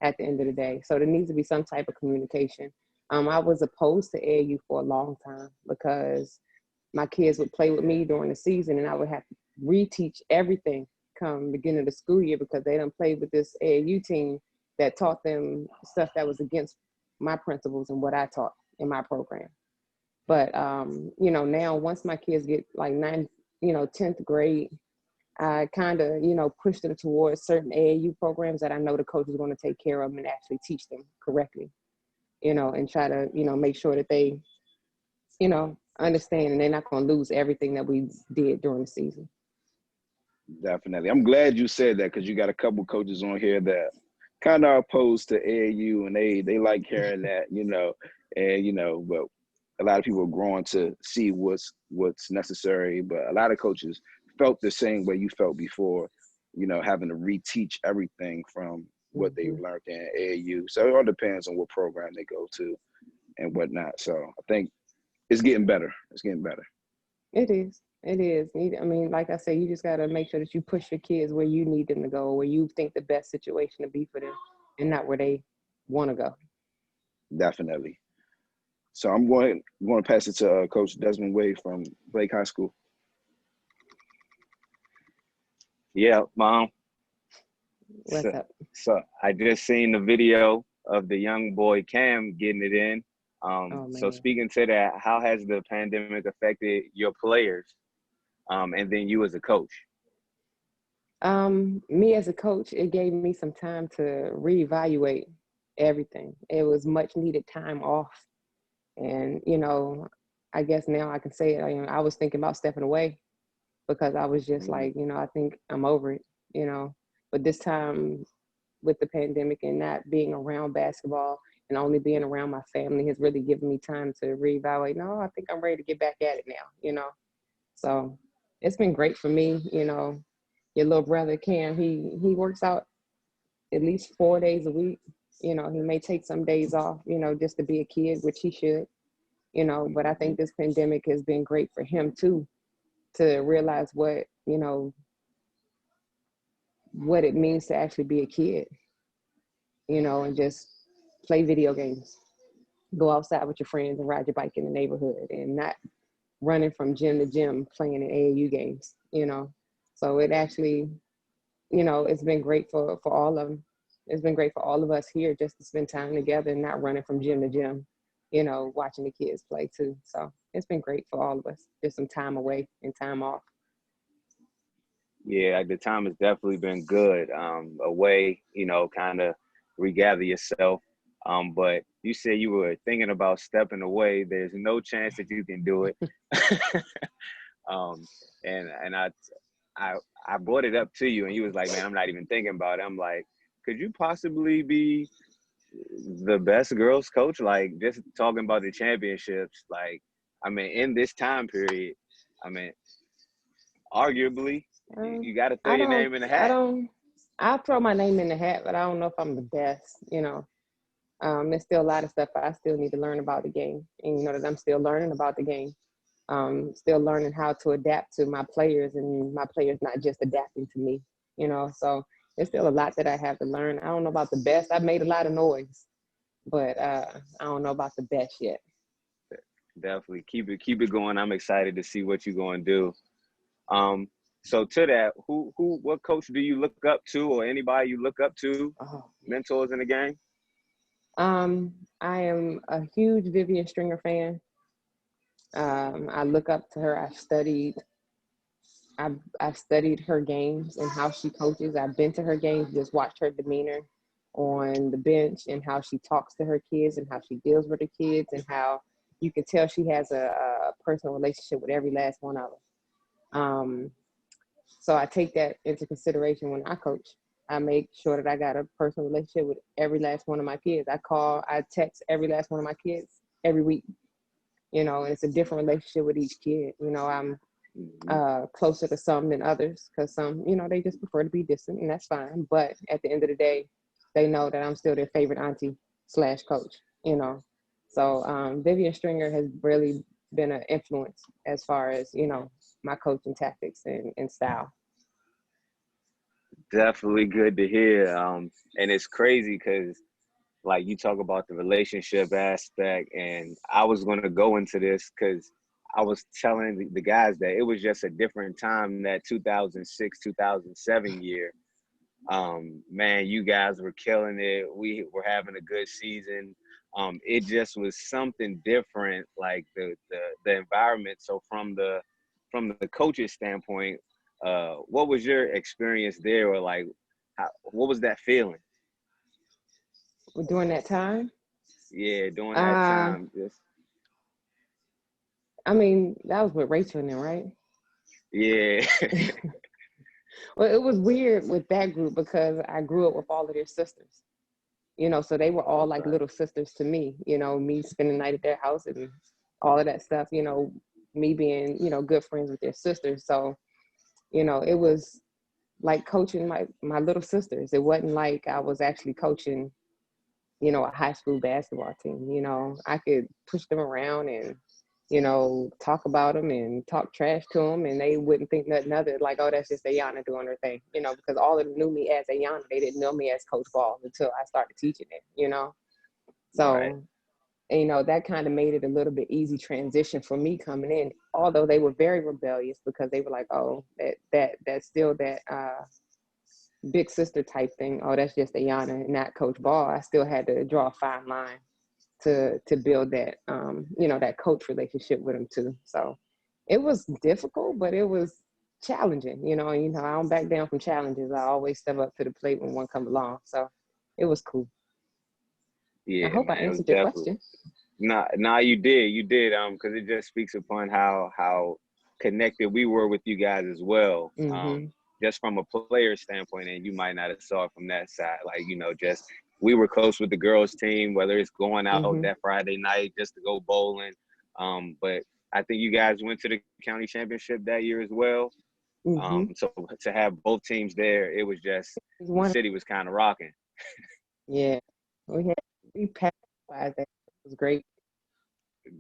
[SPEAKER 3] at the end of the day. So there needs to be some type of communication. I was opposed to AAU for a long time because my kids would play with me during the season and I would have to reteach everything come beginning of the school year because they done played with this AAU team that taught them stuff that was against my principles and what I taught in my program. But, now once my kids get like 10th grade, I kind of, push them towards certain AAU programs that I know the coach is going to take care of and actually teach them correctly, and try to, make sure that they, understand and they're not going to lose everything that we did during the season.
[SPEAKER 7] Definitely. I'm glad you said that because you got a couple coaches on here that kind of are opposed to AAU and they like hearing that, but a lot of people are growing to see what's necessary. But a lot of coaches felt the same way you felt before, having to reteach everything from what they learned in AAU. So it all depends on what program they go to and whatnot. So I think it's getting better. It's getting better.
[SPEAKER 3] It is. It is. I mean, like I said, you just got to make sure that you push your kids where you need them to go, where you think the best situation to be for them, and not where they want to go.
[SPEAKER 7] Definitely. So I'm going to pass it to Coach Desmond Wade from Blake High School.
[SPEAKER 4] Yeah, Mom.
[SPEAKER 3] What's up?
[SPEAKER 4] So I just seen the video of the young boy Cam getting it in. So speaking to that, how has the pandemic affected your players, and then you as a coach?
[SPEAKER 3] Me as a coach, it gave me some time to reevaluate everything. It was much needed time off. And, I guess now I can say it, I was thinking about stepping away because I was just like, I think I'm over it, but this time with the pandemic and not being around basketball and only being around my family has really given me time to reevaluate. No, I think I'm ready to get back at it now, so it's been great for me. Your little brother Cam, he works out at least 4 days a week. He may take some days off, just to be a kid, which he should, but I think this pandemic has been great for him too, to realize what it means to actually be a kid, and just play video games, go outside with your friends and ride your bike in the neighborhood and not running from gym to gym playing in AAU games, So it actually, it's been great for all of them. It's been great for all of us here just to spend time together and not running from gym to gym, watching the kids play too. So it's been great for all of us, just some time away and time off.
[SPEAKER 4] Yeah, the time has definitely been good. Away, kind of regather yourself. But you said you were thinking about stepping away. There's no chance that you can do it. And I brought it up to you, and you was like, man, I'm not even thinking about it. I'm like, could you possibly be the best girls coach? Like, just talking about the championships, like, I mean, in this time period, I mean, arguably, you got to throw your name in the hat.
[SPEAKER 3] I'll throw my name in the hat, but I don't know if I'm the best, you know. There's still a lot of stuff I still need to learn about the game, and you know that I'm still learning about the game. Still learning how to adapt to my players, and my players not just adapting to me, you know. So there's still a lot that I have to learn. I don't know about the best. I've made a lot of noise, but I don't know about the best yet.
[SPEAKER 4] Definitely keep it going. I'm excited to see what you're going to do. So to that, what coach do you look up to, or anybody you look up to, mentors in the game?
[SPEAKER 3] I am a huge Vivian Stringer fan. I look up to her. I've studied her games and how she coaches. I've been to her games, just watched her demeanor on the bench and how she talks to her kids and how she deals with her kids, and how you can tell she has a personal relationship with every last one of them. So I take that into consideration when I coach. I make sure that I got a personal relationship with every last one of my kids. I text every last one of my kids every week. You know, and it's a different relationship with each kid. You know, I'm closer to some than others, because some, you know, they just prefer to be distant, and that's fine. But at the end of the day, they know that I'm still their favorite auntie / coach, you know. So Vivian Stringer has really been an influence as far as, you know, my coaching tactics and style.
[SPEAKER 4] Definitely good to hear. And it's crazy because, like, you talk about the relationship aspect, and I was going to go into this because I was telling the guys that it was just a different time, that 2006, 2007 year. Man, you guys were killing it. We were having a good season. It just was something different, like the environment. So from the coach's standpoint, what was your experience there, or like, what was that feeling?
[SPEAKER 3] During that time?
[SPEAKER 4] Yeah, during that time.
[SPEAKER 3] I mean, that was with Rachel and them, right?
[SPEAKER 4] Yeah.
[SPEAKER 3] Well, it was weird with that group because I grew up with all of their sisters, you know, so they were all like little sisters to me, you know, me spending the night at their house and all of that stuff, you know, me being, you know, good friends with their sisters. So, you know, it was like coaching my little sisters. It wasn't like I was actually coaching, you know, a high school basketball team. You know, I could push them around and, you know, talk about them and talk trash to them, and they wouldn't think nothing other, like, oh, that's just Ayana doing her thing, you know, because all of them knew me as Ayana. They didn't know me as Coach Ball until I started teaching it, you know. So,
[SPEAKER 4] right.
[SPEAKER 3] And, you know, that kind of made it a little bit easy transition for me coming in, although they were very rebellious because they were like, oh, that's still that big sister type thing. Oh, that's just Ayana and not Coach Ball. I still had to draw a fine line to build that, you know, that coach relationship with him too. So it was difficult, but it was challenging, you know, I don't back down from challenges. I always step up to the plate when one comes along. So it was cool.
[SPEAKER 4] Yeah,
[SPEAKER 3] I hope
[SPEAKER 4] man,
[SPEAKER 3] I answered your question.
[SPEAKER 4] Nah, you did, because it just speaks upon how connected we were with you guys as well.
[SPEAKER 3] Mm-hmm.
[SPEAKER 4] Just from a player standpoint, and you might not have saw it from that side. Like, you know, just we were close with the girls team, whether it's going out
[SPEAKER 3] Mm-hmm.
[SPEAKER 4] that Friday night just to go bowling. But I think you guys went to the county championship that year as well.
[SPEAKER 3] Mm-hmm.
[SPEAKER 4] So to have both teams there, it was just, the city was kind of rocking.
[SPEAKER 3] Yeah, we passed by that. It was great.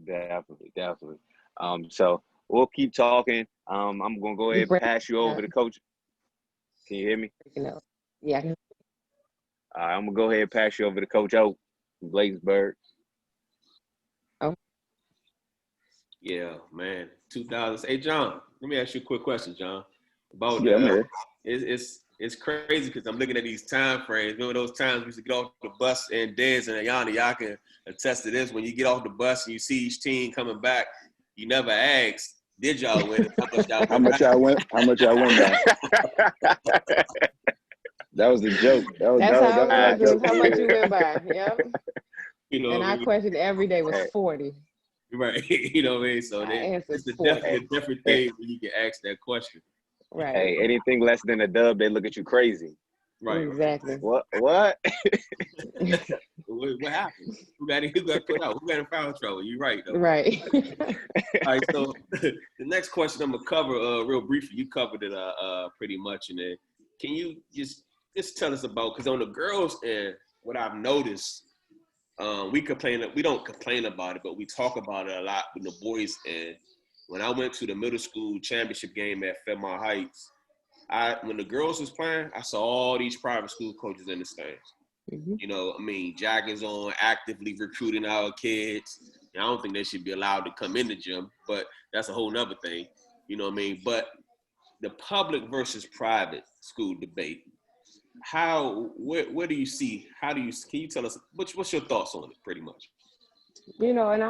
[SPEAKER 4] Definitely. So we'll keep talking. I'm gonna go ahead and pass you over to Coach. Can you hear me?
[SPEAKER 3] Yeah.
[SPEAKER 4] I'm gonna go ahead and pass you over to Coach O from Bladensburg.
[SPEAKER 3] Oh.
[SPEAKER 2] Yeah, man. 2000. Hey, John, let me ask you a quick question, John. About it's crazy because I'm looking at these time frames. Remember those times we used to get off the bus and dance, and Ayana, y'all can attest to this. When you get off the bus and you see each team coming back, you never ask, did y'all win?
[SPEAKER 7] How much y'all win by? That was the joke.
[SPEAKER 3] That's how it was. How much you win by? Yep.
[SPEAKER 2] You know
[SPEAKER 3] And
[SPEAKER 2] what I
[SPEAKER 3] our
[SPEAKER 2] mean?
[SPEAKER 3] question every day was
[SPEAKER 4] Hey,
[SPEAKER 3] 40.
[SPEAKER 2] Right. You know what I mean? So
[SPEAKER 3] I answered
[SPEAKER 2] it's a
[SPEAKER 3] 40.
[SPEAKER 2] definitely a different thing when you can ask that question.
[SPEAKER 3] Right.
[SPEAKER 4] hey, anything less than a dub, they look at you crazy.
[SPEAKER 2] Right.
[SPEAKER 3] Exactly.
[SPEAKER 4] What? What?
[SPEAKER 2] What happened? Who got put out? Who got in foul trouble? You're right though.
[SPEAKER 3] Right.
[SPEAKER 2] All right, so the next question I'm gonna cover real briefly. You covered it pretty much, and then can you just tell us about, because on the girls end, what I've noticed, we don't complain about it, but we talk about it a lot with the boys. And when I went to the middle school championship game at Fairmont Heights, when the girls was playing, I saw all these private school coaches in the stands.
[SPEAKER 3] Mm-hmm.
[SPEAKER 2] You know, I mean, joggers on, actively recruiting our kids. And I don't think they should be allowed to come in the gym, but that's a whole nother thing. You know what I mean? But the public versus private school debate, where do you see, can you tell us, what's your thoughts on it, pretty much?
[SPEAKER 3] You know, and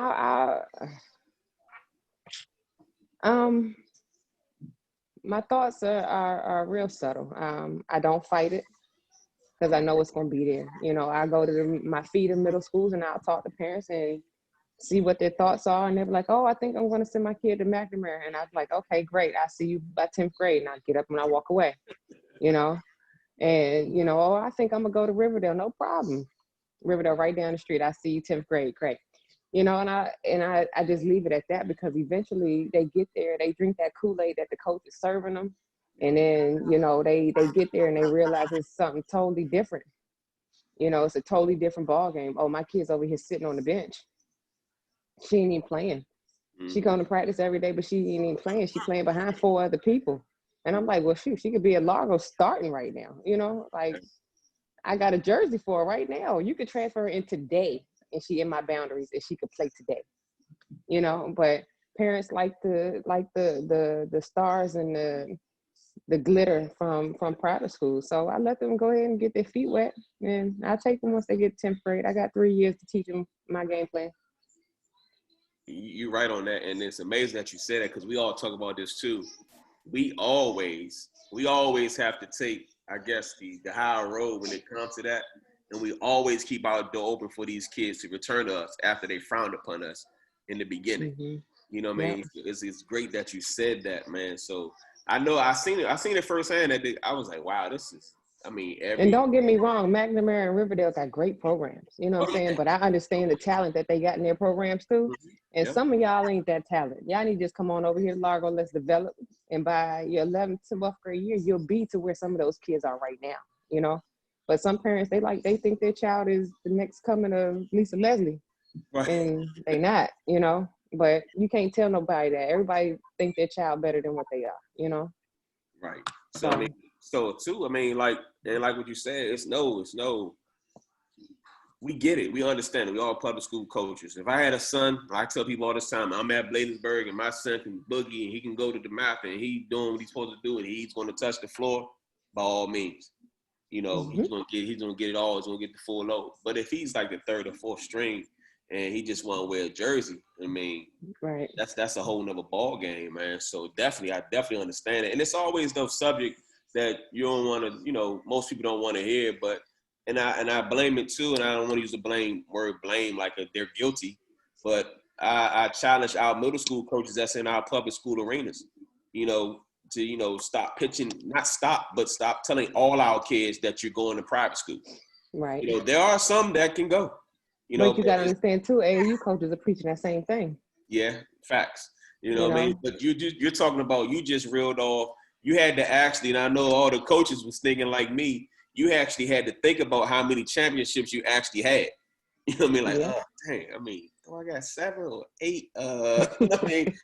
[SPEAKER 3] my thoughts are real subtle. I don't fight it because I know it's going to be there. You know, I go to my feeder middle schools and I'll talk to parents and see what their thoughts are. And they're like, oh, I think I'm going to send my kid to McNamara. And I'm like, okay, great. I'll see you by 10th grade. And I get up and I walk away, you know. And, you know, oh, I think I'm going to go to Riverdale. No problem. Riverdale right down the street. I see you 10th grade. Great. You know, and I just leave it at that, because eventually they get there, they drink that Kool-Aid that the coach is serving them. And then, you know, they get there and they realize it's something totally different. You know, it's a totally different ball game. Oh, my kid's over here sitting on the bench. She ain't even playing. She going to practice every day, but she ain't even playing. She playing behind 4 other people. And I'm like, well, shoot, she could be at Largo starting right now. You know, like, I got a jersey for her right now. You could transfer her in today, and she in my boundaries, and she could play today. You know, but parents like the stars and the glitter from private school. So I let them go ahead and get their feet wet, and I take them once they get 10th grade. I got 3 years to teach them my game plan.
[SPEAKER 2] You're right on that, and it's amazing that you said that, because we all talk about this too. We always have to take, I guess, the higher road when it comes to that, and we always keep our door open for these kids to return to us after they frowned upon us in the beginning.
[SPEAKER 3] Mm-hmm.
[SPEAKER 2] You know what I mean? It's great that you said that, man. So I know I seen it firsthand. I was like, wow, this is. I mean,
[SPEAKER 3] And don't get me wrong, McNamara and Riverdale got great programs. You know what I'm saying? But I understand the talent that they got in their programs too. And some of y'all ain't that talent. Y'all need to just come on over here to Largo. Let's develop. And by your 11th to 12th grade year, you'll be to where some of those kids are right now. You know. But some parents, they think their child is the next coming of Lisa Leslie, and they not. You know. But you can't tell nobody that. Everybody think their child better than what they are. You know.
[SPEAKER 2] Right. So I mean. So too, I mean, like what you said, it's no, we get it. We understand it. We all public school coaches. If I had a son, I tell people all this time, I'm at Bladensburg and my son can boogie and he can go to the map and he's doing what he's supposed to do and he's going to touch the floor, by all means. You know, he's gonna get it all, he's gonna get the full load. But if he's like the 3rd or 4th string and he just wanna wear a jersey, I mean, right, that's a whole nother ball game, man. So I definitely understand it. And it's always the subject that you don't want to, you know, most people don't want to hear, but and I blame it too, and I don't want to use the word blame like they're guilty, but I challenge our middle school coaches that's in our public school arenas, you know, to, you know, stop pitching, not stop, but stop telling all our kids that you're going to private school. Right. You know, there are some that can go. You know,
[SPEAKER 3] but you got to understand too, AAU coaches are preaching that same thing.
[SPEAKER 2] Yeah, facts. You know what I mean? But you're talking about, you just reeled off. You had to actually, and I know all the coaches was thinking like me, you actually had to think about how many championships you actually had. You know what I mean? Like, oh, dang, I mean, I got 7 or 8. I mean,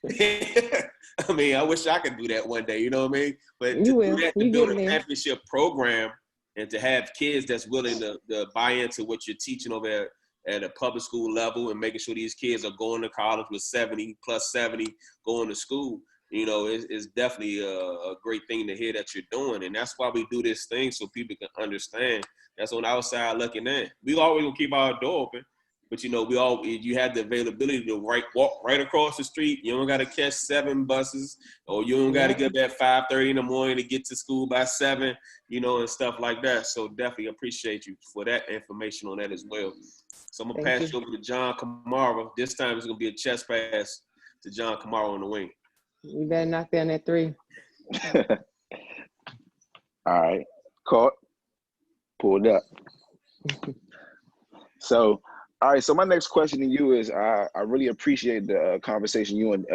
[SPEAKER 2] I mean, I wish I could do that one day, you know what I mean? But to do that, to build a championship program and to have kids that's willing to buy into what you're teaching over at a public school level and making sure these kids are going to college with 70 plus 70 going to school, you know, it's definitely a great thing to hear that you're doing. And that's why we do this thing, so people can understand. That's on the outside looking in. We always gonna keep our door open, but you know, you have the availability to walk right across the street. You don't gotta catch 7 buses, or you don't gotta get up at 5:30 in the morning to get to school by 7, you know, and stuff like that. So definitely appreciate you for that information on that as well. So I'm gonna
[SPEAKER 3] Thank
[SPEAKER 2] pass you over to John Kamara. This time it's gonna be a chest pass to John Kamara on the wing.
[SPEAKER 3] You better knock down that three.
[SPEAKER 7] All right, caught, pulled up. So, all right. So my next question to you is, I really appreciate the conversation you and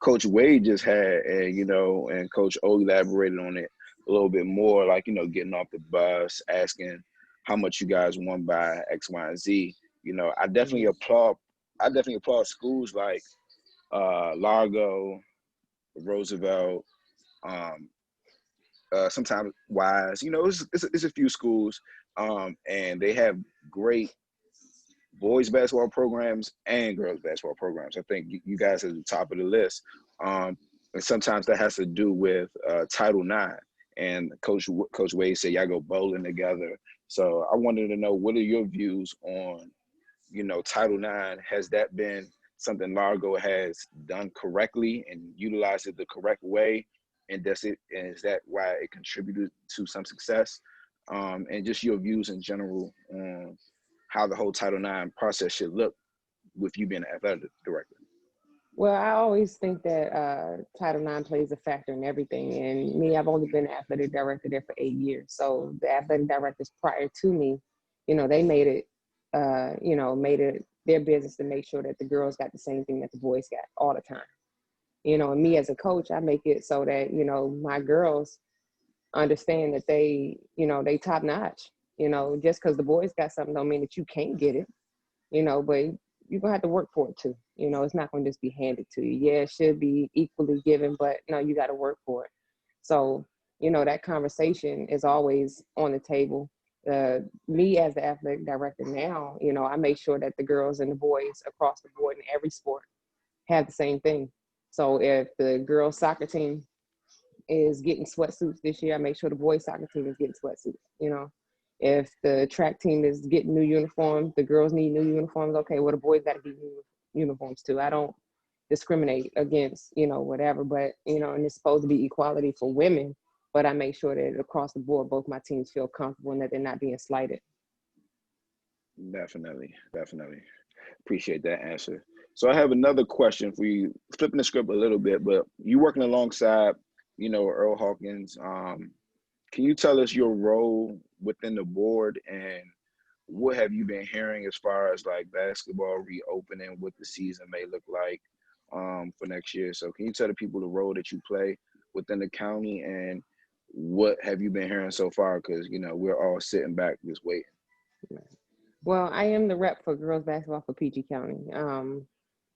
[SPEAKER 7] Coach Wade just had, and and Coach O elaborated on it a little bit more, like getting off the bus, asking how much you guys won by X, Y, and Z. I definitely applaud. I definitely applaud schools like Largo, Roosevelt, sometimes Wise. It's a few schools, and they have great boys basketball programs and girls basketball programs. I think you guys are at the top of the list. And sometimes that has to do with Title IX. And Coach Wade said y'all go bowling together. So I wanted to know, what are your views on, Title IX? Has that been something Largo has done correctly and utilized it the correct way? And is that why it contributed to some success? And just your views in general on how the whole Title IX process should look with you being an athletic director.
[SPEAKER 3] Well, I always think that Title IX plays a factor in everything. And me, I've only been an athletic director there for 8 years. So the athletic directors prior to me, they made it, made it their business to make sure that the girls got the same thing that the boys got all the time. And me as a coach, I make it so that, my girls understand that they top notch. Just because the boys got something don't mean that you can't get it, but you're gonna have to work for it too. It's not gonna just be handed to you. Yeah, it should be equally given, but no, you got to work for it. So, that conversation is always on the table. Me as the athletic director now, I make sure that the girls and the boys across the board in every sport have the same thing. So if the girls soccer team is getting sweatsuits this year, I make sure the boys soccer team is getting sweatsuits. If the track team is getting new uniforms, the girls need new uniforms. Okay, well, the boys got to get new uniforms too. I don't discriminate against, whatever, but, and it's supposed to be equality for women, but I make sure that across the board, both my teams feel comfortable and that they're not being slighted.
[SPEAKER 7] Definitely. Appreciate that answer. So I have another question for you, flipping the script a little bit, but you working alongside, Earl Hawkins. Can you tell us your role within the board, and what have you been hearing as far as like basketball reopening, what the season may look like for next year? So can you tell the people the role that you play within the county, and what have you been hearing so far? Because, we're all sitting back just waiting.
[SPEAKER 3] Well, I am the rep for girls basketball for PG County.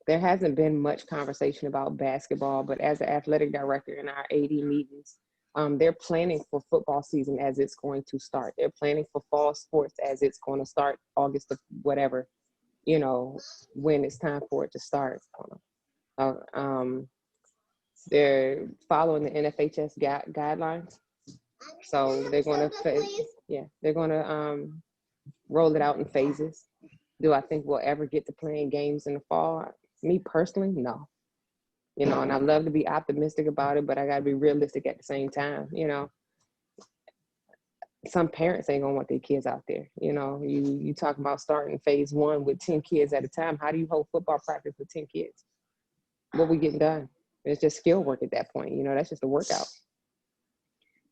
[SPEAKER 3] There hasn't been much conversation about basketball, but as an athletic director in our AD meetings, they're planning for football season as it's going to start. They're planning for fall sports as it's going to start August of whatever, when it's time for it to start. They're following the NFHS guidelines. So they're going to roll it out in phases. Do I think we'll ever get to playing games in the fall? Me personally, no. And I love to be optimistic about it, but I got to be realistic at the same time. Some parents ain't gonna want their kids out there. You talk about starting phase 1 with 10 kids at a time. How do you hold football practice with 10 kids? What we getting done? It's just skill work at that point. That's just a workout.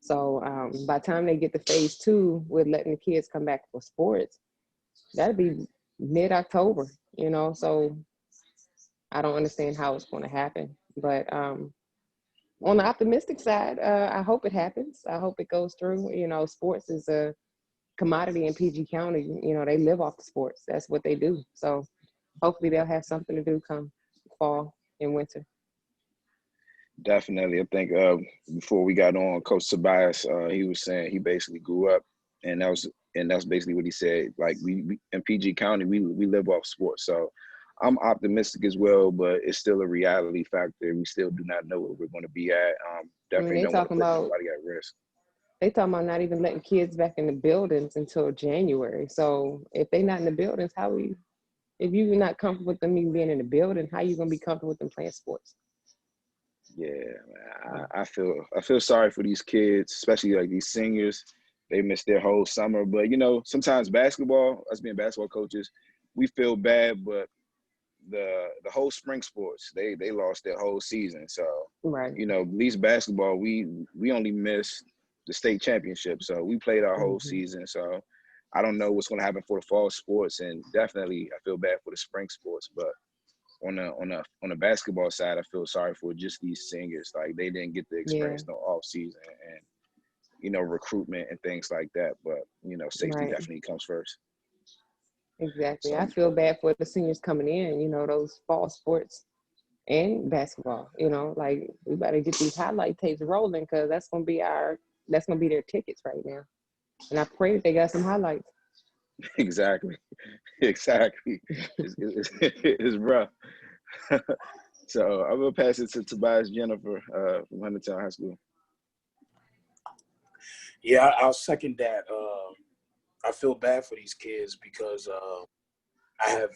[SPEAKER 3] So by the time they get to phase 2 with letting the kids come back for sports, that'll be mid-October, so I don't understand how it's going to happen. But on the optimistic side, I hope it happens. I hope it goes through. Sports is a commodity in PG County. They live off the sports. That's what they do. So hopefully they'll have something to do come fall and winter.
[SPEAKER 7] Definitely. I think before we got on, Coach Tobias, he was saying he basically grew up, and that's basically what he said. Like we in PG County, we live off sports. So I'm optimistic as well, but it's still a reality factor. We still do not know where we're going to be at. Definitely don't want to put anybody at risk.
[SPEAKER 3] They talking about not even letting kids back in the buildings until January. So if they're not in the buildings, if you're not comfortable with them even being in the building, how you going to be comfortable with them playing sports?
[SPEAKER 7] Yeah, man, I feel sorry for these kids, especially like these seniors. They missed their whole summer. But, sometimes basketball, us being basketball coaches, we feel bad, but the whole spring sports, they lost their whole season. So,
[SPEAKER 3] Right.
[SPEAKER 7] you know, at least basketball, we only missed the state championship. So we played our whole season. So I don't know what's going to happen for the fall sports, and definitely I feel bad for the spring sports. But on the basketball side, I feel sorry for just these singers. Like, they didn't get to experience no off season and, you know, recruitment and things like that. But, you know, safety
[SPEAKER 3] Right.
[SPEAKER 7] definitely comes first.
[SPEAKER 3] Exactly.
[SPEAKER 7] So
[SPEAKER 3] I feel bad for the seniors coming in, you know, those fall sports and basketball, you know, like we better get these highlight tapes rolling, because that's gonna be their tickets right now. And I pray that they got some highlights.
[SPEAKER 7] exactly. It's rough. So I'm gonna pass it to Tobias Jennifer from Huntington High School.
[SPEAKER 6] Yeah, I'll second that. I feel bad for these kids because I have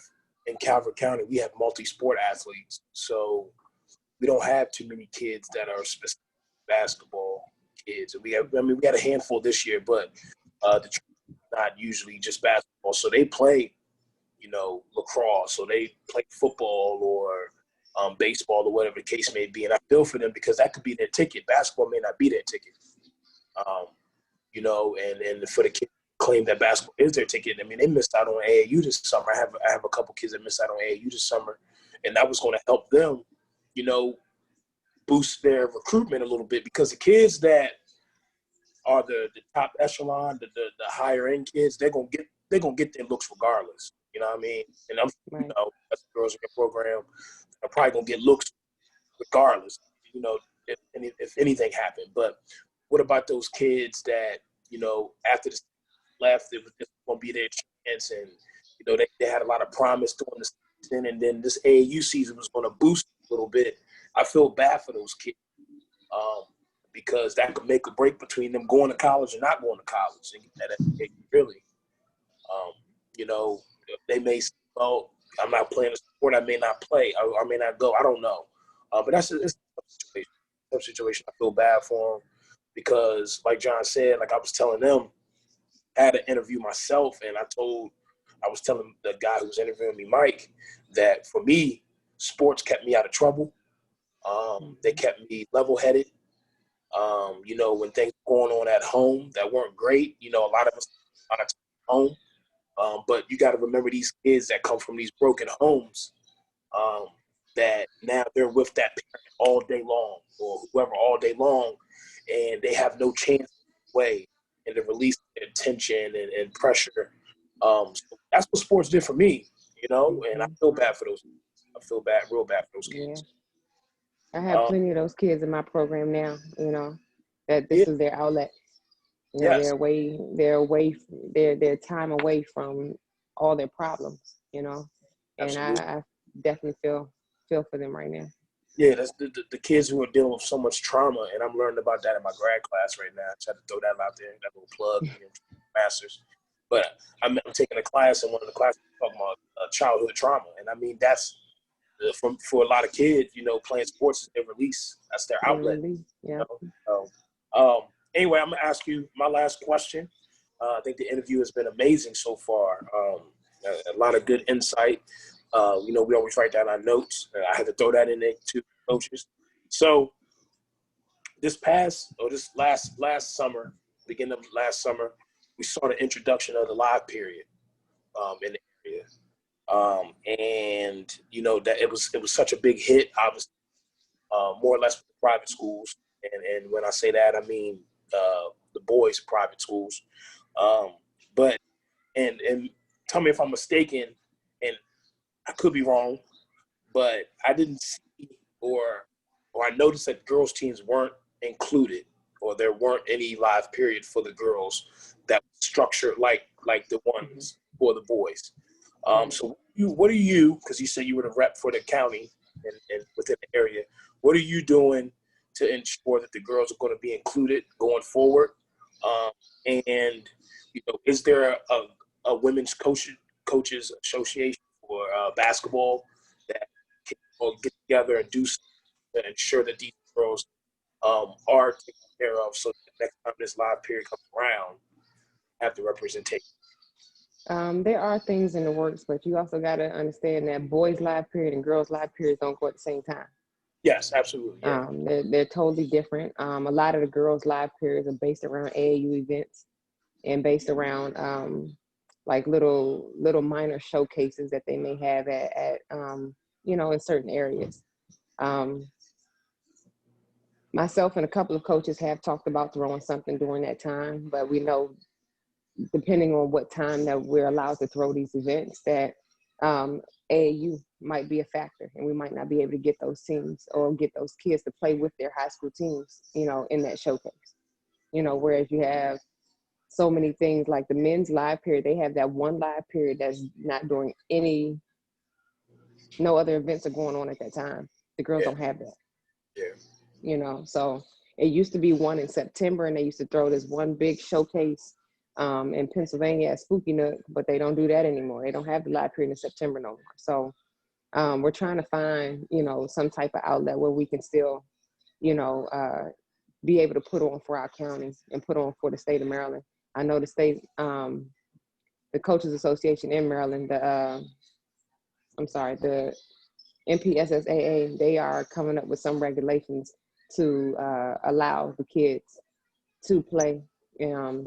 [SPEAKER 6] in Calvert County, we have multi-sport athletes. So we don't have too many kids that are specific basketball kids. We had a handful this year, but the not usually just basketball. So they play, you know, lacrosse, so they play football or baseball or whatever the case may be. And I feel for them because that could be their ticket. Basketball may not be their ticket. You know, and for the kids who claim that basketball is their ticket, I mean, they missed out on AAU this summer. I have a couple kids that missed out on AAU this summer, and that was going to help them, you know, boost their recruitment a little bit, because the kids that are the top echelon, the higher end kids, they're gonna get their looks regardless. You know what I mean? And I'm
[SPEAKER 3] Right.
[SPEAKER 6] you know, as the girls in your program are probably gonna get looks regardless. You know, if anything happened. But what about those kids that, you know, after the left, it was just gonna be their chance, and you know they had a lot of promise during the season, and then this AAU season was gonna boost a little bit. I feel bad for those kids. Because that could make a break between them going to college and not going to college. And that really, you know, they may say, well, I'm not playing a sport, I may not play, or I may not go. I don't know. But it's a tough situation. Tough situation. I feel bad for them because, like John said, like I was telling them, I had an interview myself, and I was telling the guy who was interviewing me, Mike, that for me, sports kept me out of trouble. They kept me level-headed. You know, when things were going on at home that weren't great, you know, a lot of us out of home. But you got to remember these kids that come from these broken homes, that now they're with that parent all day long, or whoever all day long, and they have no chance way and to release their tension and pressure. So that's what sports did for me, you know, and I feel bad for those. I feel bad, real bad for those kids.
[SPEAKER 3] I have plenty of those kids in my program now, you know, that this is their outlet. You know,
[SPEAKER 6] Yes.
[SPEAKER 3] their time away from all their problems, you know. And I definitely feel for them right now.
[SPEAKER 6] Yeah, that's the kids who are dealing with so much trauma, and I'm learning about that in my grad class right now. I try to throw that out there, that little plug, you know, masters. But I'm taking a class, and one of the classes talking about childhood trauma, and I mean that's for a lot of kids, you know, playing sports is their release. That's their outlet.
[SPEAKER 3] Yeah.
[SPEAKER 6] You know? Anyway, I'm gonna ask you my last question. I think the interview has been amazing so far. A lot of good insight. You know, we always write down our notes. I had to throw that in there too, coaches. So this last summer, beginning of last summer, we saw the introduction of the live period in the area. And you know that it was such a big hit, obviously, more or less with the private schools. And when I say that, I mean the boys' private schools. But and tell me if I'm mistaken, and I could be wrong, but I didn't see or I noticed that girls teams weren't included, or there weren't any live period for the girls that was structured like the ones for the boys. So what are you, because you said you were the rep for the county and within the area, what are you doing to ensure that the girls are going to be included going forward? And, you know, is there a women's coaches association for basketball that can get together and do something to ensure that these girls are taken care of, so that the next time this live period comes around, have the representation?
[SPEAKER 3] There are things in the works, but you also got to understand that boys' live period and girls' live period don't go at the same time.
[SPEAKER 6] Yes, absolutely. Yeah.
[SPEAKER 3] They're totally different. A lot of the girls' live periods are based around AAU events and based around like little minor showcases that they may have at in certain areas. Myself and a couple of coaches have talked about throwing something during that time, but we know, depending on what time that we're allowed to throw these events, that AAU might be a factor, and we might not be able to get those teams or get those kids to play with their high school teams, in that showcase. Whereas you have so many things like the men's live period, they have that one live period that's not during no other events are going on at that time. The girls don't have that.
[SPEAKER 6] Yeah.
[SPEAKER 3] So it used to be one in September, and they used to throw this one big showcase in Pennsylvania at Spooky Nook, but they don't do that anymore. They don't have the live period in September no more. So we're trying to find, some type of outlet where we can still, be able to put on for our county and put on for the state of Maryland. I know the state, the Coaches Association in Maryland, the MPSSAA, they are coming up with some regulations to allow the kids to play in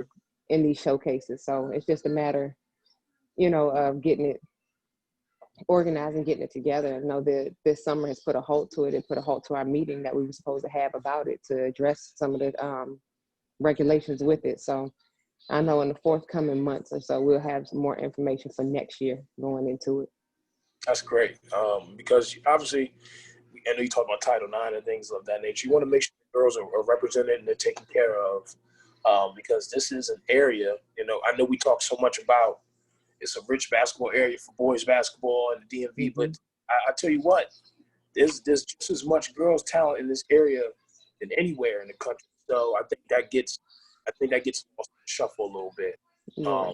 [SPEAKER 3] these showcases. So it's just a matter, of getting it organized and getting it together. I know that this summer has put a halt to it. It put a halt to our meeting that we were supposed to have about it to address some of the regulations with it. So I know in the forthcoming months or so, we'll have some more information for next year going into it.
[SPEAKER 6] That's great. Because obviously, I know you talk about Title IX and things of that nature. You want to make sure the girls are represented and they're taken care of, because this is an area, I know we talk so much about it's a rich basketball area for boys basketball and the DMV,
[SPEAKER 3] Mm-hmm.
[SPEAKER 6] but I tell you what, there's just as much girls talent in this area than anywhere in the country. So I think that gets lost in the shuffle a little bit.
[SPEAKER 3] Yeah.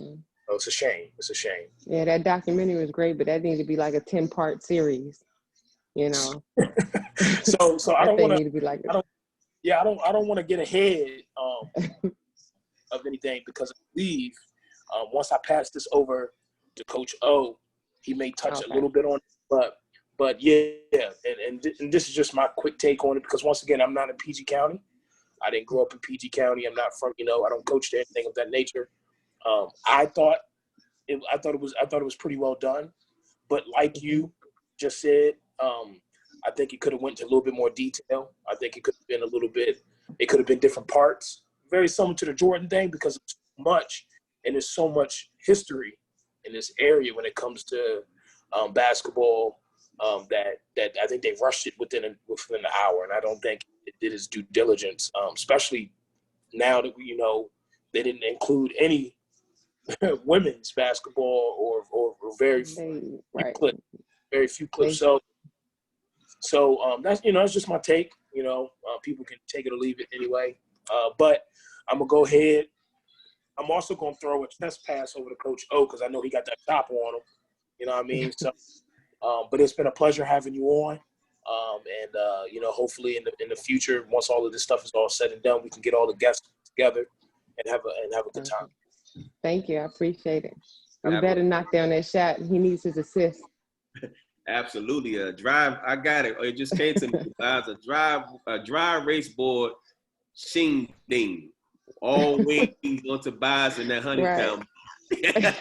[SPEAKER 6] So it's a shame. It's a shame.
[SPEAKER 3] Yeah, that documentary was great, but that needed to be like a 10-part series,
[SPEAKER 6] So I don't want to.
[SPEAKER 3] Need to be like
[SPEAKER 6] I don't want to get ahead of anything, because I believe once I pass this over to Coach O, he may touch a little bit on it, but yeah, and this is just my quick take on it, because once again, I'm not in PG County. I didn't grow up in PG County. I'm not from, I don't coach to anything of that nature. I thought it was pretty well done, but like you just said, I think it could have went to a little bit more detail. I think it could have been it could have been different parts, very similar to the Jordan thing, because it's so much, and there's so much history in this area when it comes to basketball, that I think they rushed it within an hour, and I don't think it did its due diligence, especially now that they didn't include any women's basketball or very few clips. So that's that's just my take. People can take it or leave it anyway. But I'm gonna go ahead. I'm also gonna throw a chest pass over to Coach O, because I know he got that chopper on him. You know what I mean? So, but it's been a pleasure having you on. And hopefully in the future, once all of this stuff is all said and done, we can get all the guests together and have a good time.
[SPEAKER 3] Thank you. I appreciate it. You better knock down that shot. He needs his assist.
[SPEAKER 2] Absolutely. A drive. I got it. It just came to me. A dry race board, shing ding. All wings on Tobias and that honeycomb.
[SPEAKER 3] Right.